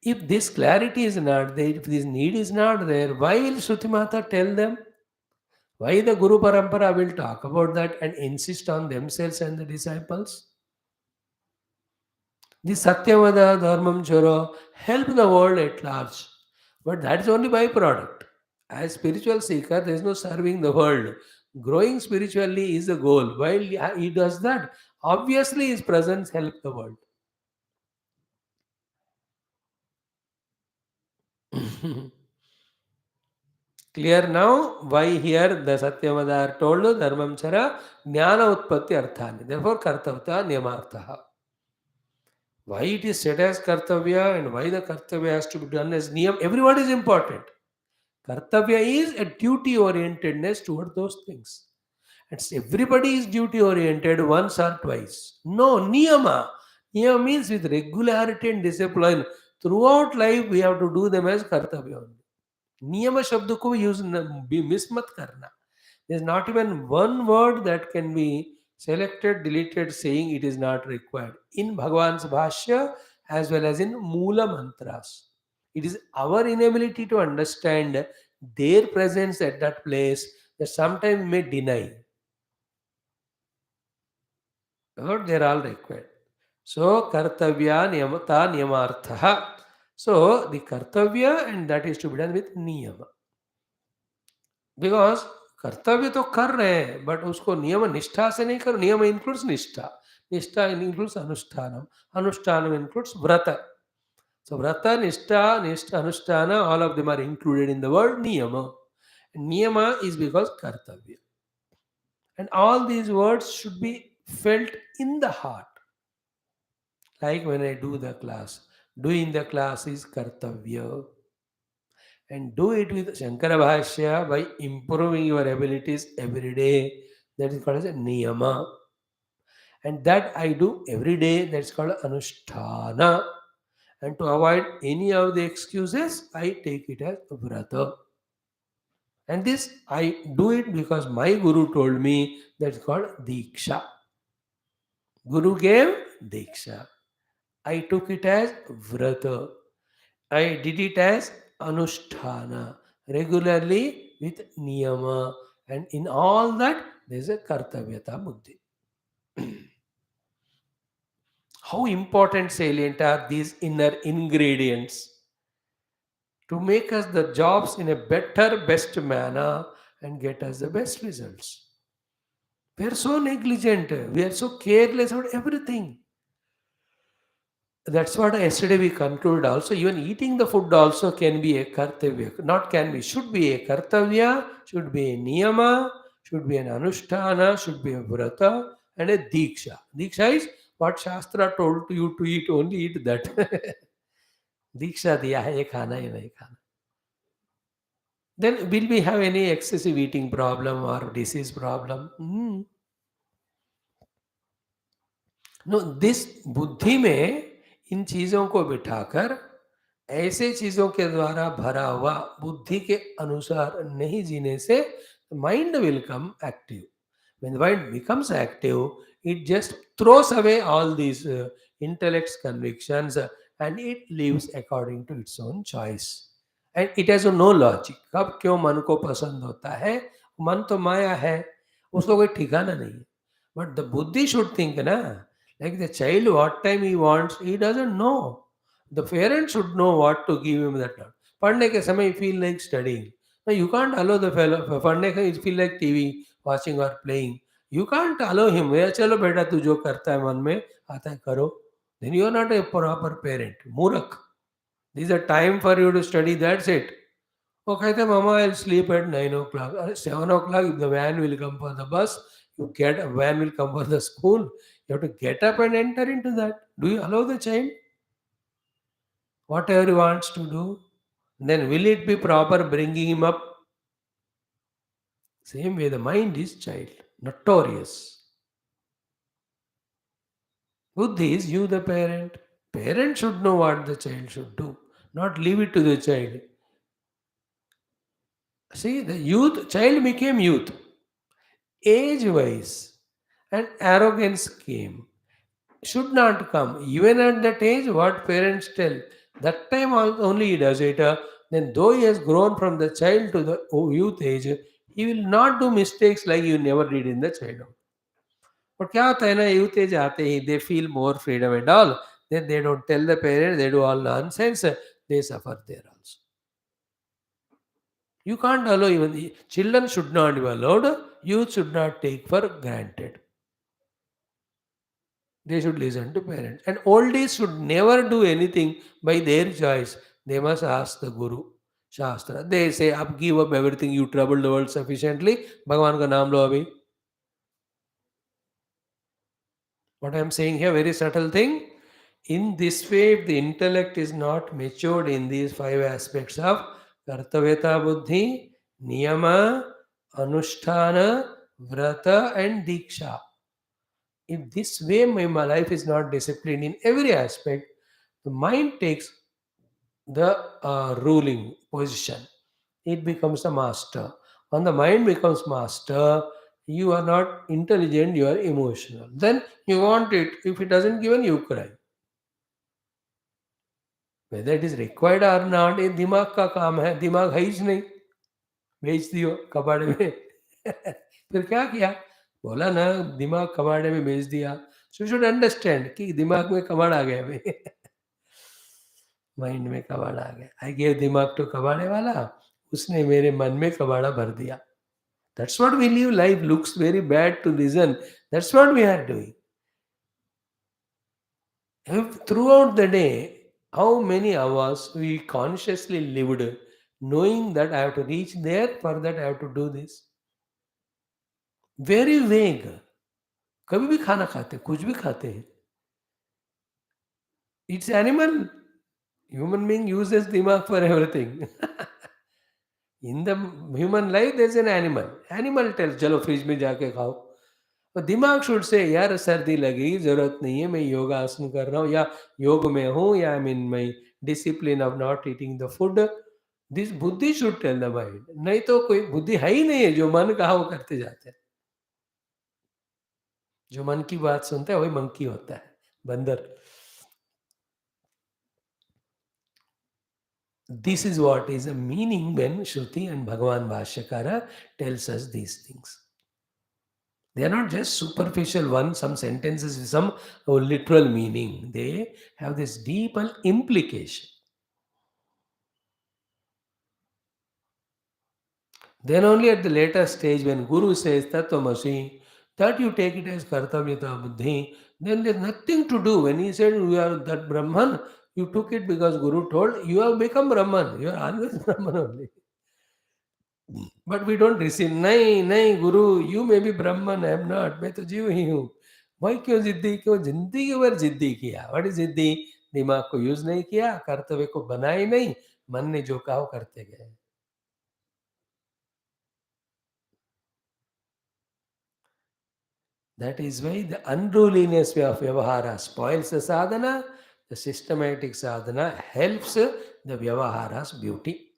If this clarity is not there, if this need is not there, why will Shruti Mata tell them? Why the Guru Parampara will talk about that and insist on themselves and the disciples? The Satyavada Dharmam Choro help the world at large. But that is only byproduct. As spiritual seeker, there is no serving the world. Growing spiritually is the goal. While he does that, obviously his presence helps the world. Clear now why here the Satyavada are told Dharmam Chara Jnana Utpatti Arthani. Therefore Kartavya Niyamartha. Why it is said as Kartavya and why the Kartavya has to be done as Niyam, everyone is important. Kartavya is a duty orientedness toward those things. And everybody is duty oriented once or twice. No, Niyama. Niyama means with regularity and discipline. Throughout life we have to do them as Kartavya only. नियम शब्द को use miss मत करना. There is not even one word that can be selected, deleted, saying it is not required. In Bhagavan's Bhashya as well as in Moola Mantras. It is our inability to understand their presence at that place that sometimes may deny. But they are all required. So, Kartavya Niyamata Niyamartha. So, the Kartavya and that is to be done with Niyama. Because कर्तव्य तो कर रहे हैं but उसको नियम निष्ठा से नहीं करो. नियम इंक्लूड्स निष्ठा, निष्ठा इंक्लूड्स अनुष्ठानम, अनुष्ठानम इंक्लूड्स व्रत. So vrata, nishtha, nishtha, anushtana, all of them are included in the word niyama. And niyama is because kartavya. And all these words should be felt in the heart. Like when I do the class, doing the class is kartavya. And do it with Shankara Bhashya by improving your abilities every day. That is called as a niyama. And that I do every day. That's called anusthana. And to avoid any of the excuses, I take it as vrata. And this I do it because my Guru told me that's called Diksha. Guru gave Diksha. I took it as vrata. I did it as anusthana regularly with niyama, and in all that there is a kartavyata buddhi. How important, salient are these inner ingredients to make us the jobs in a better, best manner and get us the best results. We are so negligent, we are so careless about everything. That's what yesterday we concluded also. Even eating the food also can be a kartavya. Not can be, should be a kartavya, should be a niyama, should be an anushtana, should be a vrata and a diksha. Diksha is what Shastra told to you to eat, only eat that. Diksha diya hai, ye khana hai nahi khana. Then will we have any excessive eating problem or disease problem? No this बुद्धि में इन चीजों को बिठाकर ऐसे चीजों के द्वारा भरा हुआ बुद्धि के अनुसार नहीं जीने से mind will come active. When the mind becomes active, it just throws away all these intellect's convictions and it lives according to its own choice. And it has no logic. कब क्यों मन को पसंद होता है? मन तो माया है, उसको कोई ठिकाना नहीं है. But the buddhi should think ना, like the child what time he wants, he doesn't know. The parent should know what to give him that time. पढ़ने के समय he feel like studying. No, you can't allow the fellow पढ़ने का he feel like TV watching or playing. You can't allow him. "ये चलो बेटा तू जो करता है मन में आता है करो." Then you are not a proper parent. मूर्ख. This is a time for you to study. That's it. वो कहते मामा I'll sleep at 9 o'clock. अरे 7 o'clock the van will come for the bus. You get a van will come for the school. You have to get up and enter into that. Do you allow the child whatever he wants to do? Then will it be proper bringing him up? Same way the mind is child, notorious. Buddhi is you the parent. Parent should know what the child should do, not leave it to the child. See, the youth, child became youth. Age wise, and arrogance came. Should not come. Even at that age, what parents tell, that time only he does it. Then, though he has grown from the child to the youth age, he will not do mistakes like you never did in the childhood. But क्या होता है ना youth age आते ही they feel more freedom and all then they don't tell the parents they do all nonsense they suffer there also. You can't allow even the children should not be allowed, youth should not take for granted. They should listen to parents. And oldies should never do anything by their choice. They must ask the Guru. Shastra. They say, "Ab give up everything, you troubled the world sufficiently. Bhagavan ka naam lo abhi." What I am saying here, very subtle thing. In this way, if the intellect is not matured in these five aspects of Kartavyata Buddhi, Niyama, Anusthana, Vrata, and Diksha. If this way my life is not disciplined in every aspect, the mind takes the ruling position. It becomes a master. When the mind becomes master, you are not intelligent, you are emotional. Then you want it. If it doesn't given, you cry. Whether it is required or not, ये दिमाग का काम है. दिमाग है ही नहीं. बेच दियो कबाड़े में. फिर क्या किया? बोला ना दिमाग कबाड़े में बेच दिया. So you should understand कि दिमाग में कबाड़ आ गया भाई. माइंड में कबाड़ आ गया. आई गेव दिमाग टू कबाड़े वाला, उसने मेरे मन में कबाड़ा भर दिया. That's what we live. Life looks very bad to listen. That's what we are doing. If throughout the day, how many hours we consciously lived knowing that I have to reach there, for that I have to do this. Very vague. कभी भी खाना खाते हैं, कुछ भी खाते हैं. It's animal. Human being uses दिमाग for everything. In the human life, there's an animal. Animal tells, चलो फ्रिज में जाके खाओ. तो दिमाग शुड से यार सर्दी लगी जरूरत नहीं है मैं योगा आसन कर रहा हूँ या योग में हूँ या I mean my discipline of not eating the food. This बुद्धि शुड टेल द माइंड. नहीं तो कोई बुद्धि है ही नहीं है. जो मन कहा वो करते जाते हैं. जो मन की बात सुनता है वही मंकी होता है, बंदर. This is what is a meaning when Shruti and भगवान भाष्यकार tells us these things. They are not just superficial ones, some sentences with some literal meaning. They have this deeper implication. Then only at the later stage when Guru says Tattvamasi, that you take it as Kartavyata Buddhi, then there's nothing to do. When he said you are that Brahman, you took it because Guru told, you have become Brahman. You are always Brahman only. But we don't receive. नहीं नहीं गुरु you may be ब्राह्मण, I am not. मैं तो जीव ही हूँ. भाई क्यों जिद्दी, क्यों जिंदगी के बार जिद्दी किया? व्हाट इज जिद्दी? दिमाग को यूज नहीं किया, कर्तव्य को बनाए नहीं, मन ने जो कहा वो करते गए. That is why the unruliness of Vyavahara spoils the sadhana, the systematic sadhana helps the Vyavahara's beauty.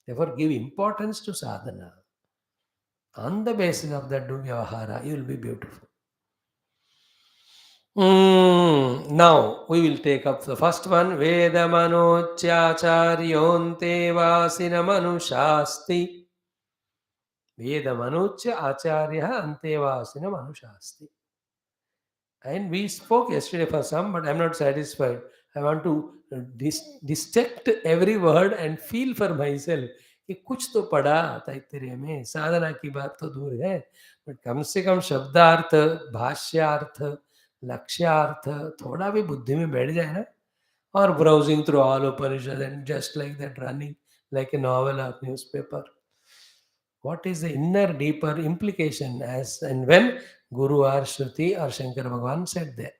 Therefore, give importance to sadhana. On the basis of that, do Vyavahara, you will be beautiful. Now, we will take up the first one. Vedamanochacharyonte vasinamanusasti. Vedamanucha acharya antevasina manushasti. And we spoke yesterday for some, but I'm not satisfied. I want to dissect every word and feel for myself कि कुछ तो पढ़ा तैत्तिरीय में, साधना की बात तो दूर है, बट कम से कम शब्दार्थ, भाष्यार्थ, लक्ष्यार्थ थोड़ा भी बुद्धि में बैठ जाए ना, और browsing through all Upanishad and just like that running like a novel or newspaper. What is the inner deeper implication as and when Guru or Shruti or Shankara Bhagavan said there.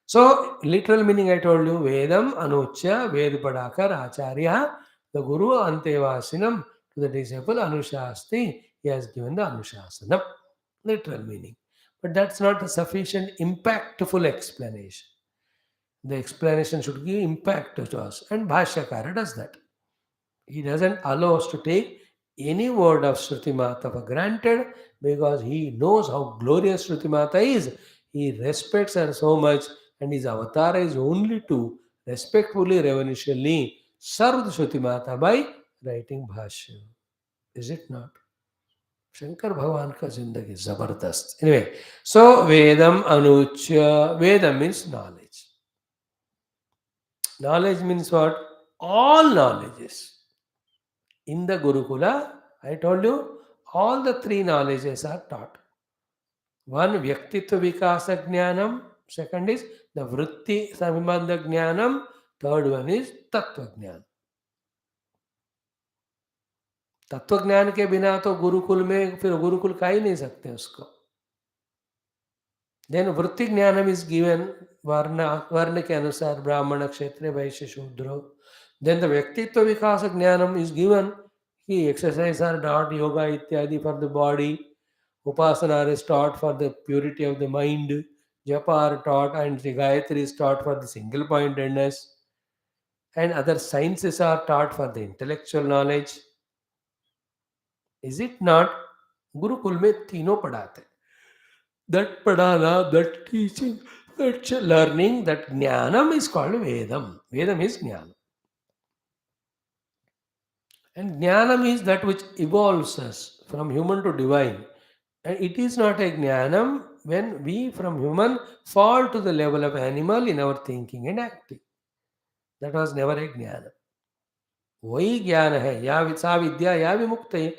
So, literal meaning I told you, Vedam Anuchya, Ved Padakar Acharya, the Guru Antevasinam to the disciple Anushasti, he has given the Anushasanam. Literal meaning. But that's not a sufficient impactful explanation. The explanation should give impact to us, and Bhashyakara does that. He doesn't allow us to take any word of Shruti Mata for granted because he knows how glorious Shruti Mata is. He respects her so much, and his avatar is only to respectfully, reverentially serve the Shruti Mata by writing Bhashyam. Is it not? Shankar भगवान का जिंदगी जबरदस्त. Anyway, so Vedam Anuchya, Vedam means knowledge. Knowledge means what? All knowledges. In the Gurukula, I told you, all the three knowledges are taught. One, Vyaktitva Vikasa Jnanam. Second is the Vritti Sambandha Jnanam. Third one is Tattva Jnana. तत्व ज्ञान के बिना तो गुरुकुल में फिर गुरुकुल का ही नहीं सकते उसको. देन वृत्ति ज्ञानम इज गिवन वर्ण के अनुसार ब्राह्मण क्षत्रिय वैश्य शूद्र. देन द व्यक्तित्व विकास ज्ञानम इज गिवन कि exercise are taught, yoga ityadi for the body, upasana is taught for the purity of the mind, japa are taught, and the gayatri is taught for the single pointedness, and other sciences are taught for the intellectual knowledge. Is it not? Gurukul में तीनों पढ़ाते. That padana, that teaching, that learning, that jnanam is called Vedam. Vedam is jnana. And jnanam is that which evolves us from human to divine. And it is not a jnanam when we from human fall to the level of animal in our thinking and acting. That was never a jnana. वही ज्ञान है या सा विद्या या विमुक्त है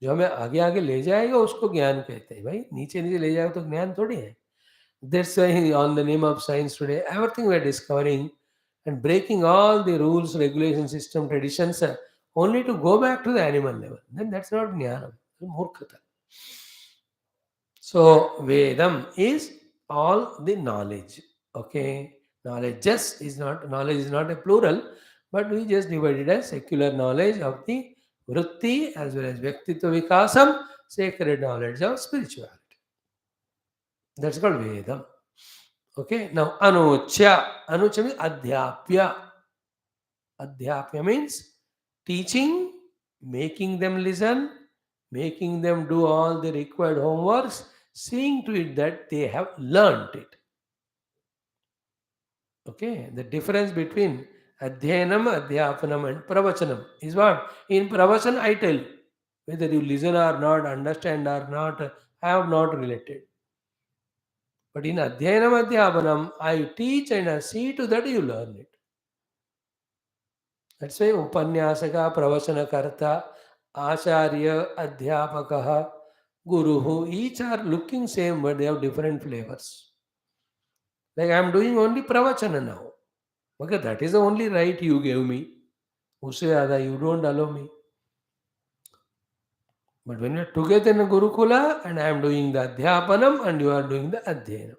जो हमें आगे आगे ले जाएगा उसको ज्ञान कहते हैं. भाई नीचे नीचे ले जाएगा तो ज्ञान थोड़ी है. That's why on the name of science today, everything we are discovering and breaking all the rules, regulation, system, traditions, only to go back to the animal level. Then that's not jnana, murkhata. So Vedam is all the knowledge. Okay, knowledge just is not knowledge is not a plural, but we just divide it as secular knowledge of the vritti as well as vyaktitva vikasam, sacred knowledge of spirituality. That's called Vedam. Okay, now Anuchya. Anuchya means Adhyapya. Adhyapya means teaching, making them listen, making them do all the required homeworks, seeing to it that they have learnt it. Okay, the difference between Adhyanam, Adhyapanam and Pravachanam is what? In Pravachan I tell whether you listen or not, understand or not, I have not related. But in Adhyanam Adhyapanam, I teach and I see to that you learn it. That's why Upanyasaka, Pravachanakarta, Acharya, Adhyapakaha, Guruhu, each are looking same but they have different flavors. Like I am doing only Pravachana now. Okay, that is the only right you gave me. Usse zyada you don't allow me. But when you are together in a Gurukula and I am doing the Adhyapanam and you are doing the Adhyanam.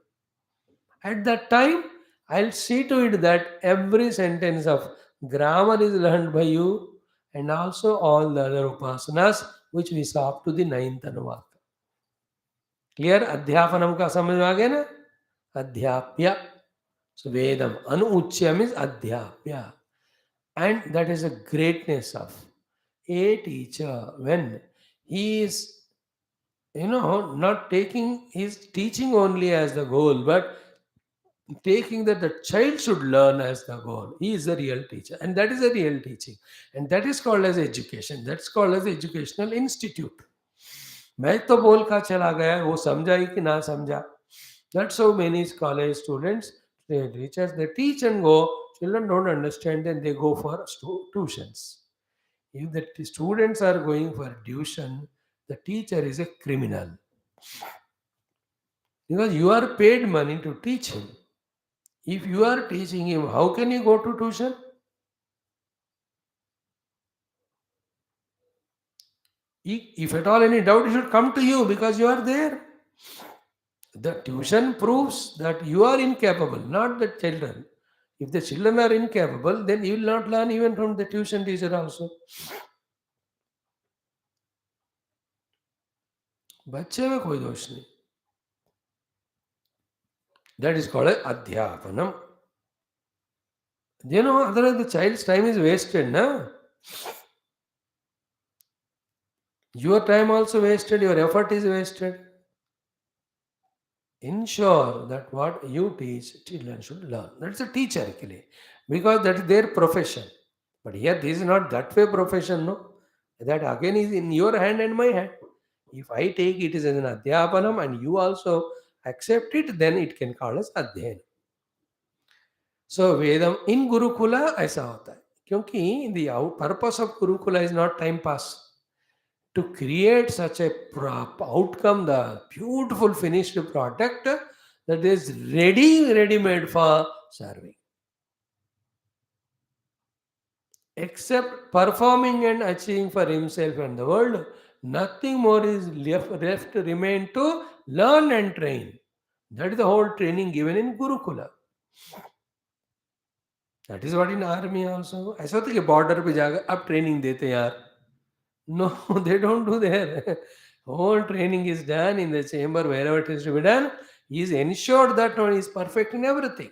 At that time, I'll see to it that every sentence of grammar is learned by you and also all the other upasanas which we saw up to the ninth Anuvaka. Clear? अध्यापनम का समझ में आ गया ना? अध्याप्य. So Vedam, Anuuchya means Adhyapya. And that is the greatness of a teacher when he is, not taking his teaching only as the goal, but taking that the child should learn as the goal. He is the real teacher. And that is a real teaching. And that is called as education. That's called as educational institute. मैं तो बोल का चला गया वो समझा ही कि ना समझा. That's how many college students, teachers, they teach and go. Children don't understand, then they go for tuitions. If the students are going for tuition, the teacher is a criminal because you are paid money to teach him. If you are teaching him, how can he go to tuition? If at all any doubt, he should come to you because you are there. The tuition proves that you are incapable, not the children. If the children are incapable, then you will not learn even from the tuition teacher also. बच्चे में कोई दोष नहीं. That is called adhyapanam. Otherwise the child's time is wasted, na? Your time also wasted, your effort is wasted. Ensure that what you teach, children should learn. That's a teacher actually, because that is their profession. But here, this is not that way profession, no? That again is in your hand and my hand. If I take it as an adhyapanam and you also accept it, then it can call as adhyan. So Vedam in Gurukula ऐसा होता है क्योंकि the purpose of Gurukula is not time pass. To create such a outcome, the beautiful finished product that is ready-made for serving. Except performing and achieving for himself and the world, nothing more is left to remain to learn and train. That is the whole training given in Gurukula. That is what in army also. ऐसा होता है कि border पे जाकर अब training देते यार. No, they don't do there. Whole training is done in the chamber wherever it is to be done. He is ensured that one is perfect in everything.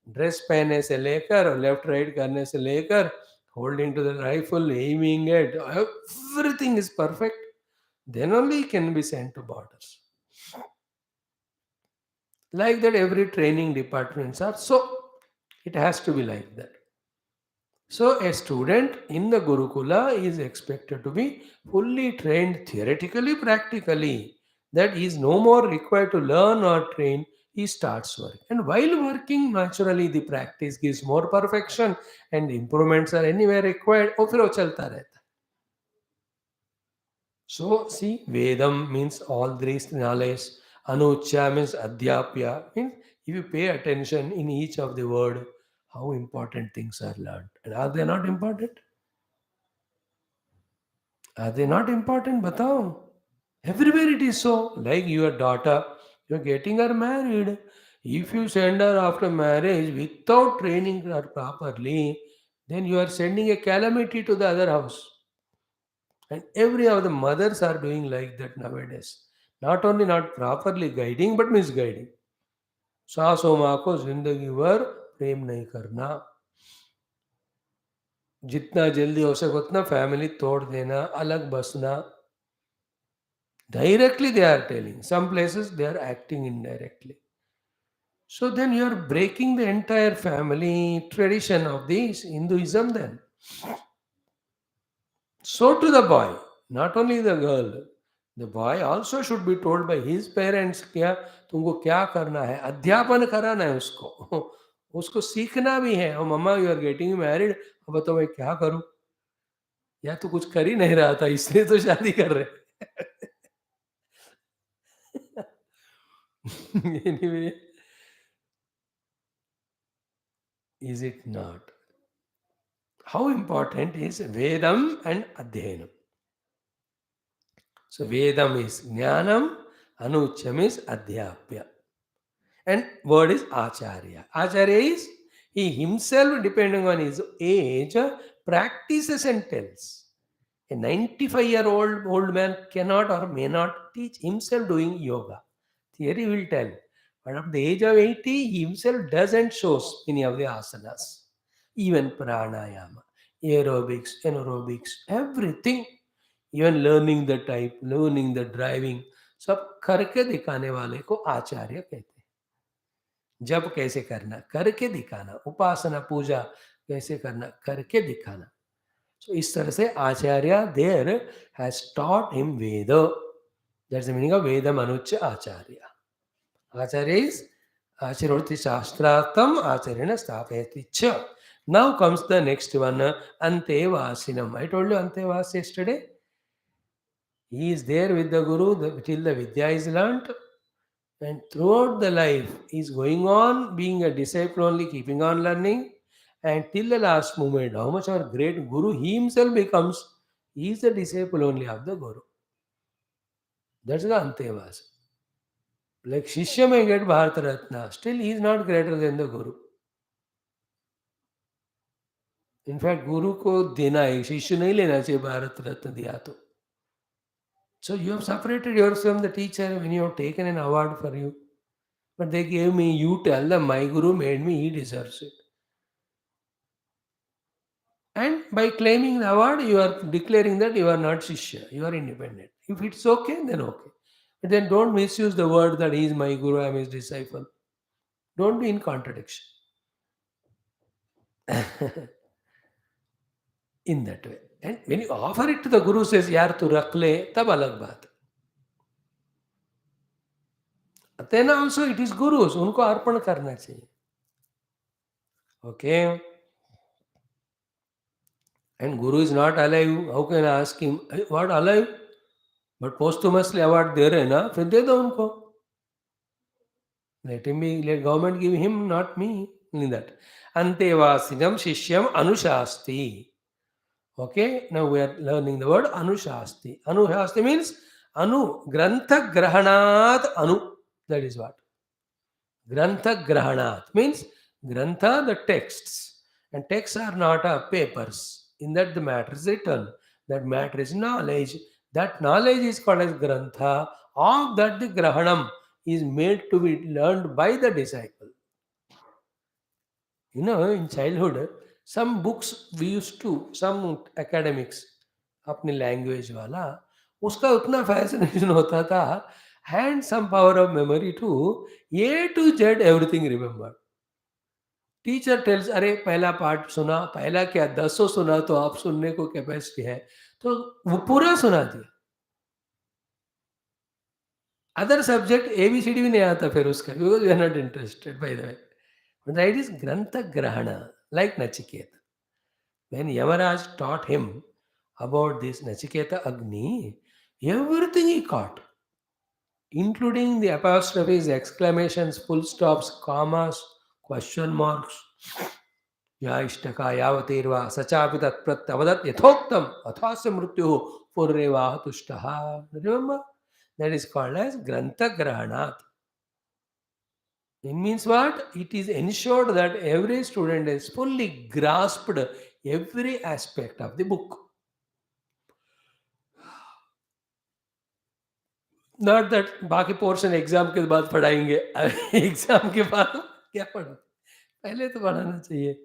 Dress पहनने से लेकर और लेफ्ट राइट करने से लेकर holding to the rifle, aiming it, everything is perfect. Then only he can be sent to borders. Like that, every training departments are. So it has to be like that. So a student in the Gurukula is expected to be fully trained theoretically, practically. That he is no more required to learn or train. He starts work. And while working, naturally the practice gives more perfection and improvements are anywhere required. और फिर वो चलता रहता है. So see, Vedam means all these knowledge. Anuchya means Adhyapya. Means if you pay attention in each of the word, how important things are learned. And are they not important? Are they not important? Batao. Everywhere it is so. Like your daughter, you're getting her married. If you send her after marriage without training her properly, then you are sending a calamity to the other house. And every of the mothers are doing like that nowadays. Not only not properly guiding, but misguiding. सासों माँ को जिंदगी भर प्रेम नहीं करना. जितना जल्दी हो सके उतना फैमिली तोड़ देना, अलग बसना. Directly they are telling. Some places they are acting indirectly. So then you are breaking the entire family tradition of this Hinduism then. So to the boy, not only the girl, the boy also should be told by his parents क्या तुमको क्या करना है, अध्यापन कराना है उसको. उसको सीखना भी है. और मम्मा यू आर गेटिंग मैरिड, अब तो मैं क्या करूं, या तो कुछ कर ही नहीं रहा था इसलिए तो शादी कर रहे. Anyway, is it not? How important is Vedam and Adhyanam? So Vedam is Jnanam, Anucham is Adhyapya. And word is Acharya. Acharya is he himself, depending on his age, practices and tells. A 95-year-old old man cannot or may not teach himself doing yoga. Theory will tell. But at the age of 80, he himself doesn't show any of the asanas. Even pranayama, aerobics, anaerobics, everything. Even learning the type, learning the driving. सब करके दिखाने वाले को आचार्य कहते हैं. जब कैसे करना करके दिखाना, उपासना पूजा कैसे करना करके दिखाना. So इस तरह से आचार्य there has taught him Veda. That's the meaning of Veda Manucha Acharya. Acharya is Acharoti Shastratam Acharyana Stapayati Cha. Now comes the next one, Antevasinam. I told you Antevas yesterday. He is there with the Guru till the Vidya is learnt, and throughout the life he is going on being a disciple only, keeping on learning, and till the last moment, how much our great Guru he himself becomes, he is the disciple only of the Guru. That's the Antevas. Like Shishya may get Bharata Ratna, still he is not greater than the Guru. In fact, Guru को देना है, शिष्य नहीं लेना चाहिए भारत रत्न दिया तो. So you have separated yourself from the teacher when you have taken an award for you. But they gave me, you tell them, my Guru made me, he deserves it. And by claiming the award, you are declaring that you are not Shishya, you are independent. If it's okay, then okay. But then don't misuse the word that he is my Guru, I am his disciple. Don't be in contradiction. In that way. And when you offer it to the Guru, says, Yaar tu rakh le, tab alag baat. Then also it is Gurus, unko arpan karna chahiye. Okay. And Guru is not alive. How can I ask him, "Hey, what alive? But posthumously award दे रहे ना, फिर दे दो उनको. Let him be, let government give him, not me. In that. Antevasinam Shishyam Anushasti. Okay, now we are learning the word Anushasti. Anushasti means Anu, Grantha Grahanat Anu. That is what. Grantha Grahanat means Grantha, the texts. And texts are not papers. In that the matter is written. That matter is knowledge. That knowledge is called as Grantha. Of that the Grahanam is made to be learned by the disciple. You know, in childhood, some books we used to, some academics, अपनी language वाला, उसका उतना fascination होता था, and some power of memory too, A to Z everything remembered. Teacher tales, अरे पहला part सुना, पहला क्या 10 सुना तो आप सुनने को कैपेसिटी है, तो वो पूरा सुना दिया. अदर सब्जेक्ट ABCD भी नहीं आता फिर उसका, because we are not interested by the way. But that is Grantha Grahana, like Nachiketa. When Yamaraj taught him about this Nachiketa Agni, everything he caught, including the apostrophes, exclamations, full stops, commas, question marks. या इष्टका यावतीर्वा सचापि तत्प्रत्यवदत् यथोक्तम अथास्य मृत्यु पूर्वेवाह तुष्टः. Remember? That is called as Grantha Grahanat. It means what? It is ensured that every student has fully grasped every aspect of the book. Not that बाकी portion exam के बाद पढ़ाएंगे, exam के बाद क्या पढ़ो, पहले तो पढ़ाना चाहिए.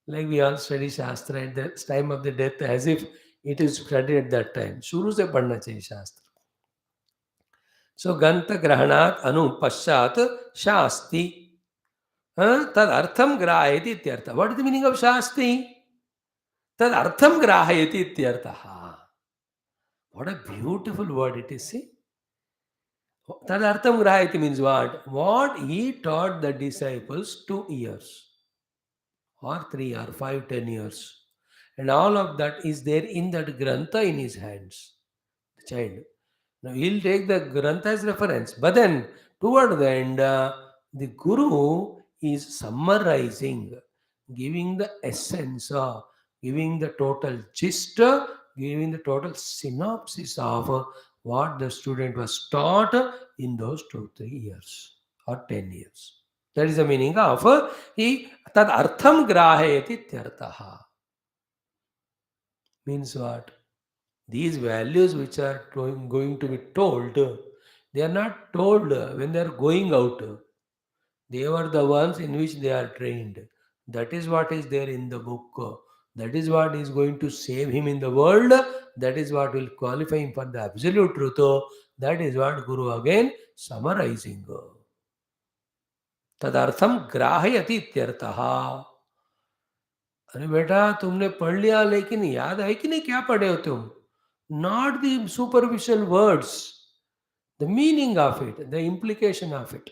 Like we all study Shastra at the time of the death as if it is studied at that time. शुरू से पढ़ना चाहिए शास्त्र. So Ganta Grahanat Anu Pashat Shasti. Tad Artham Grahayati Ityartha. What is the meaning of Shasti? Tad Artham Grahayati Ityartha. What a beautiful word it is, see? Tad Artham Grahayati means what? What he taught the disciples 2 years. Or 3 or 5, 10 years. And all of that is there in that Grantha in his hands. The child. Now he'll take the Grantha as reference. But then toward the end, the Guru is summarizing, giving the essence, giving the total gist, giving the total synopsis of what the student was taught in those 2, 3 years or 10 years. That is the meaning of he tad artham grahayati tyartaha. Means what? These values which are going to be told, they are not told when they are going out. They were the ones in which they are trained. That is what is there in the book. That is what is going to save him in the world. That is what will qualify him for the absolute truth. That is what Guru again summarizing. तदर्थम ग्राहयति इत्यर्थः. अरे बेटा तुमने पढ़ लिया लेकिन याद है कि नहीं क्या पढ़े हो तुम? Not the superficial words, the meaning of it, the implication of it.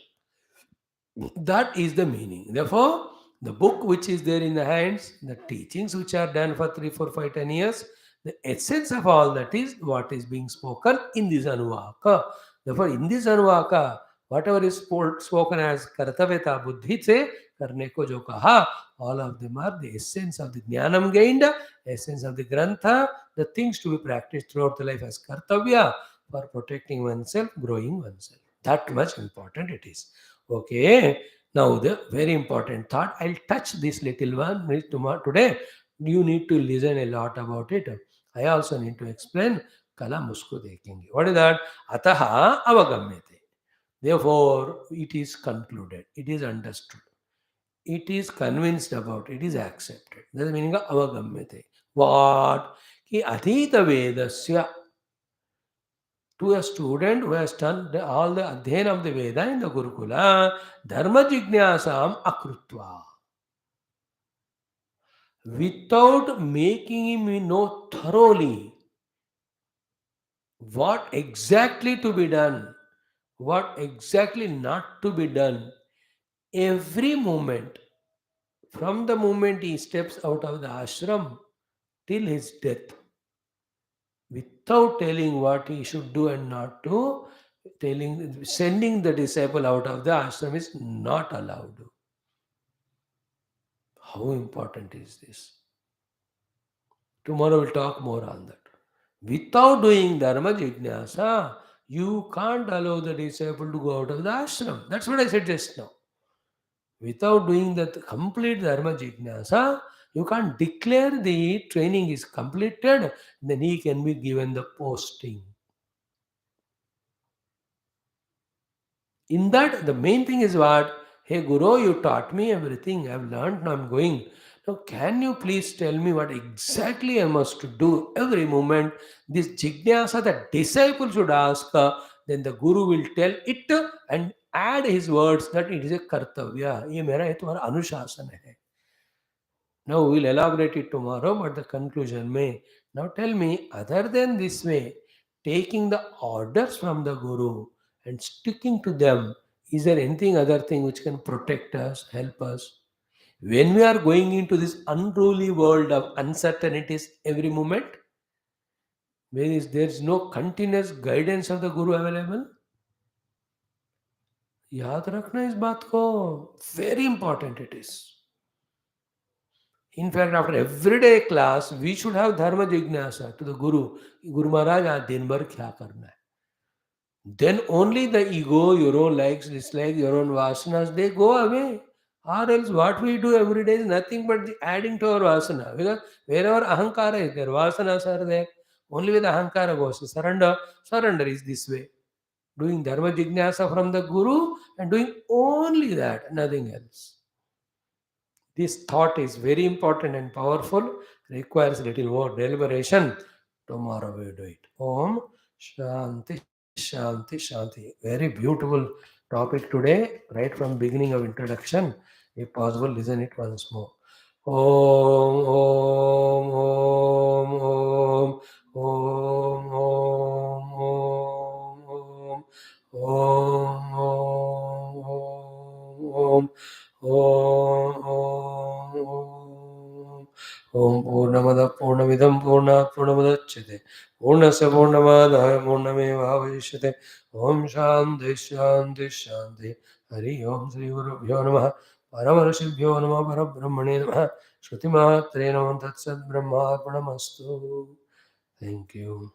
That is the meaning. Therefore, the book which is there in the hands, the teachings which are done for 3, 4, 5, 10 years, the essence of all that is what is being spoken in this Anuvaka. Therefore, in this Anuvaka, whatever is spoken as Kartavyata Buddhi se, Karne ko jo kaha, all of them are the essence of the Jnanam gained, essence of the Grantha, the things to be practiced throughout the life as Kartavya for protecting oneself, growing oneself. That much important it is. Okay, now the very important thought. I'll touch this little one today. You need to listen a lot about it. I also need to explain. Kala musko dekhenge. What is that? Ataha avagamyate. Therefore, it is concluded. It is understood. It is convinced about. It is accepted. That's the meaning of avagamyate. What? Ki adhita vedasya. To a student who has done all the adhyan of the Veda in the Gurukula, dharma jignasam akrutva. Without making him know thoroughly what exactly to be done, what exactly not to be done, every moment, from the moment he steps out of the ashram till his death, without telling what he should do and not do, sending the disciple out of the ashram is not allowed. How important is this? Tomorrow we'll talk more on that. Without doing dharma jignasa, you can't allow the disciple to go out of the ashram. That's what I said just now. Without doing that complete dharma jignasa, you can't declare the training is completed, then he can be given the posting. In that, the main thing is what? Hey Guru, you taught me everything. I've learned, now I'm going. Now, can you please tell me what exactly I must do every moment? This jignasa, the disciple should ask, then the Guru will tell it and add his words that it is a kartavya. ये मेरा है तुम्हारा अनुशासन है. Now we'll elaborate it tomorrow, but the conclusion may. Now tell me, other than this way, taking the orders from the Guru and sticking to them, is there anything other thing which can protect us, help us? When we are going into this unruly world of uncertainties every moment, there is no continuous guidance of the Guru available, याद रखना इस बात को. Very important it is. In fact, after everyday class, we should have dharma jignasa to the Guru. Guru Maharaj, आज दिन भर क्या करना है? Then only the ego, your own likes, dislikes, your own vasanas, they go away. Or else what we do every day is nothing but adding to our vasana. Because wherever ahankara is there, vasanas are there. Only with ahankara goes. Surrender is this way. Doing dharma jignasa from the Guru and doing only that, nothing else. This thought is very important and powerful, requires little more deliberation. Tomorrow we do it. Om Shanti Shanti Shanti. Very beautiful topic today, right from beginning of introduction. If possible, listen it once more. Om Om Om Om Om Om Om Om Om Om Om Om Om Purnamada Purnamidam Purnat Purnamudachyate Purnasya Purnamadaya Purnamevavashyate Om Shanti Shanti Shanti Hari Om Sri Gurubhyo Namaha Paramarashibhyo Namaha Parabrahmane Namaha Shruti Matre Namaha Tatsad Brahmarpanamastu. Thank you.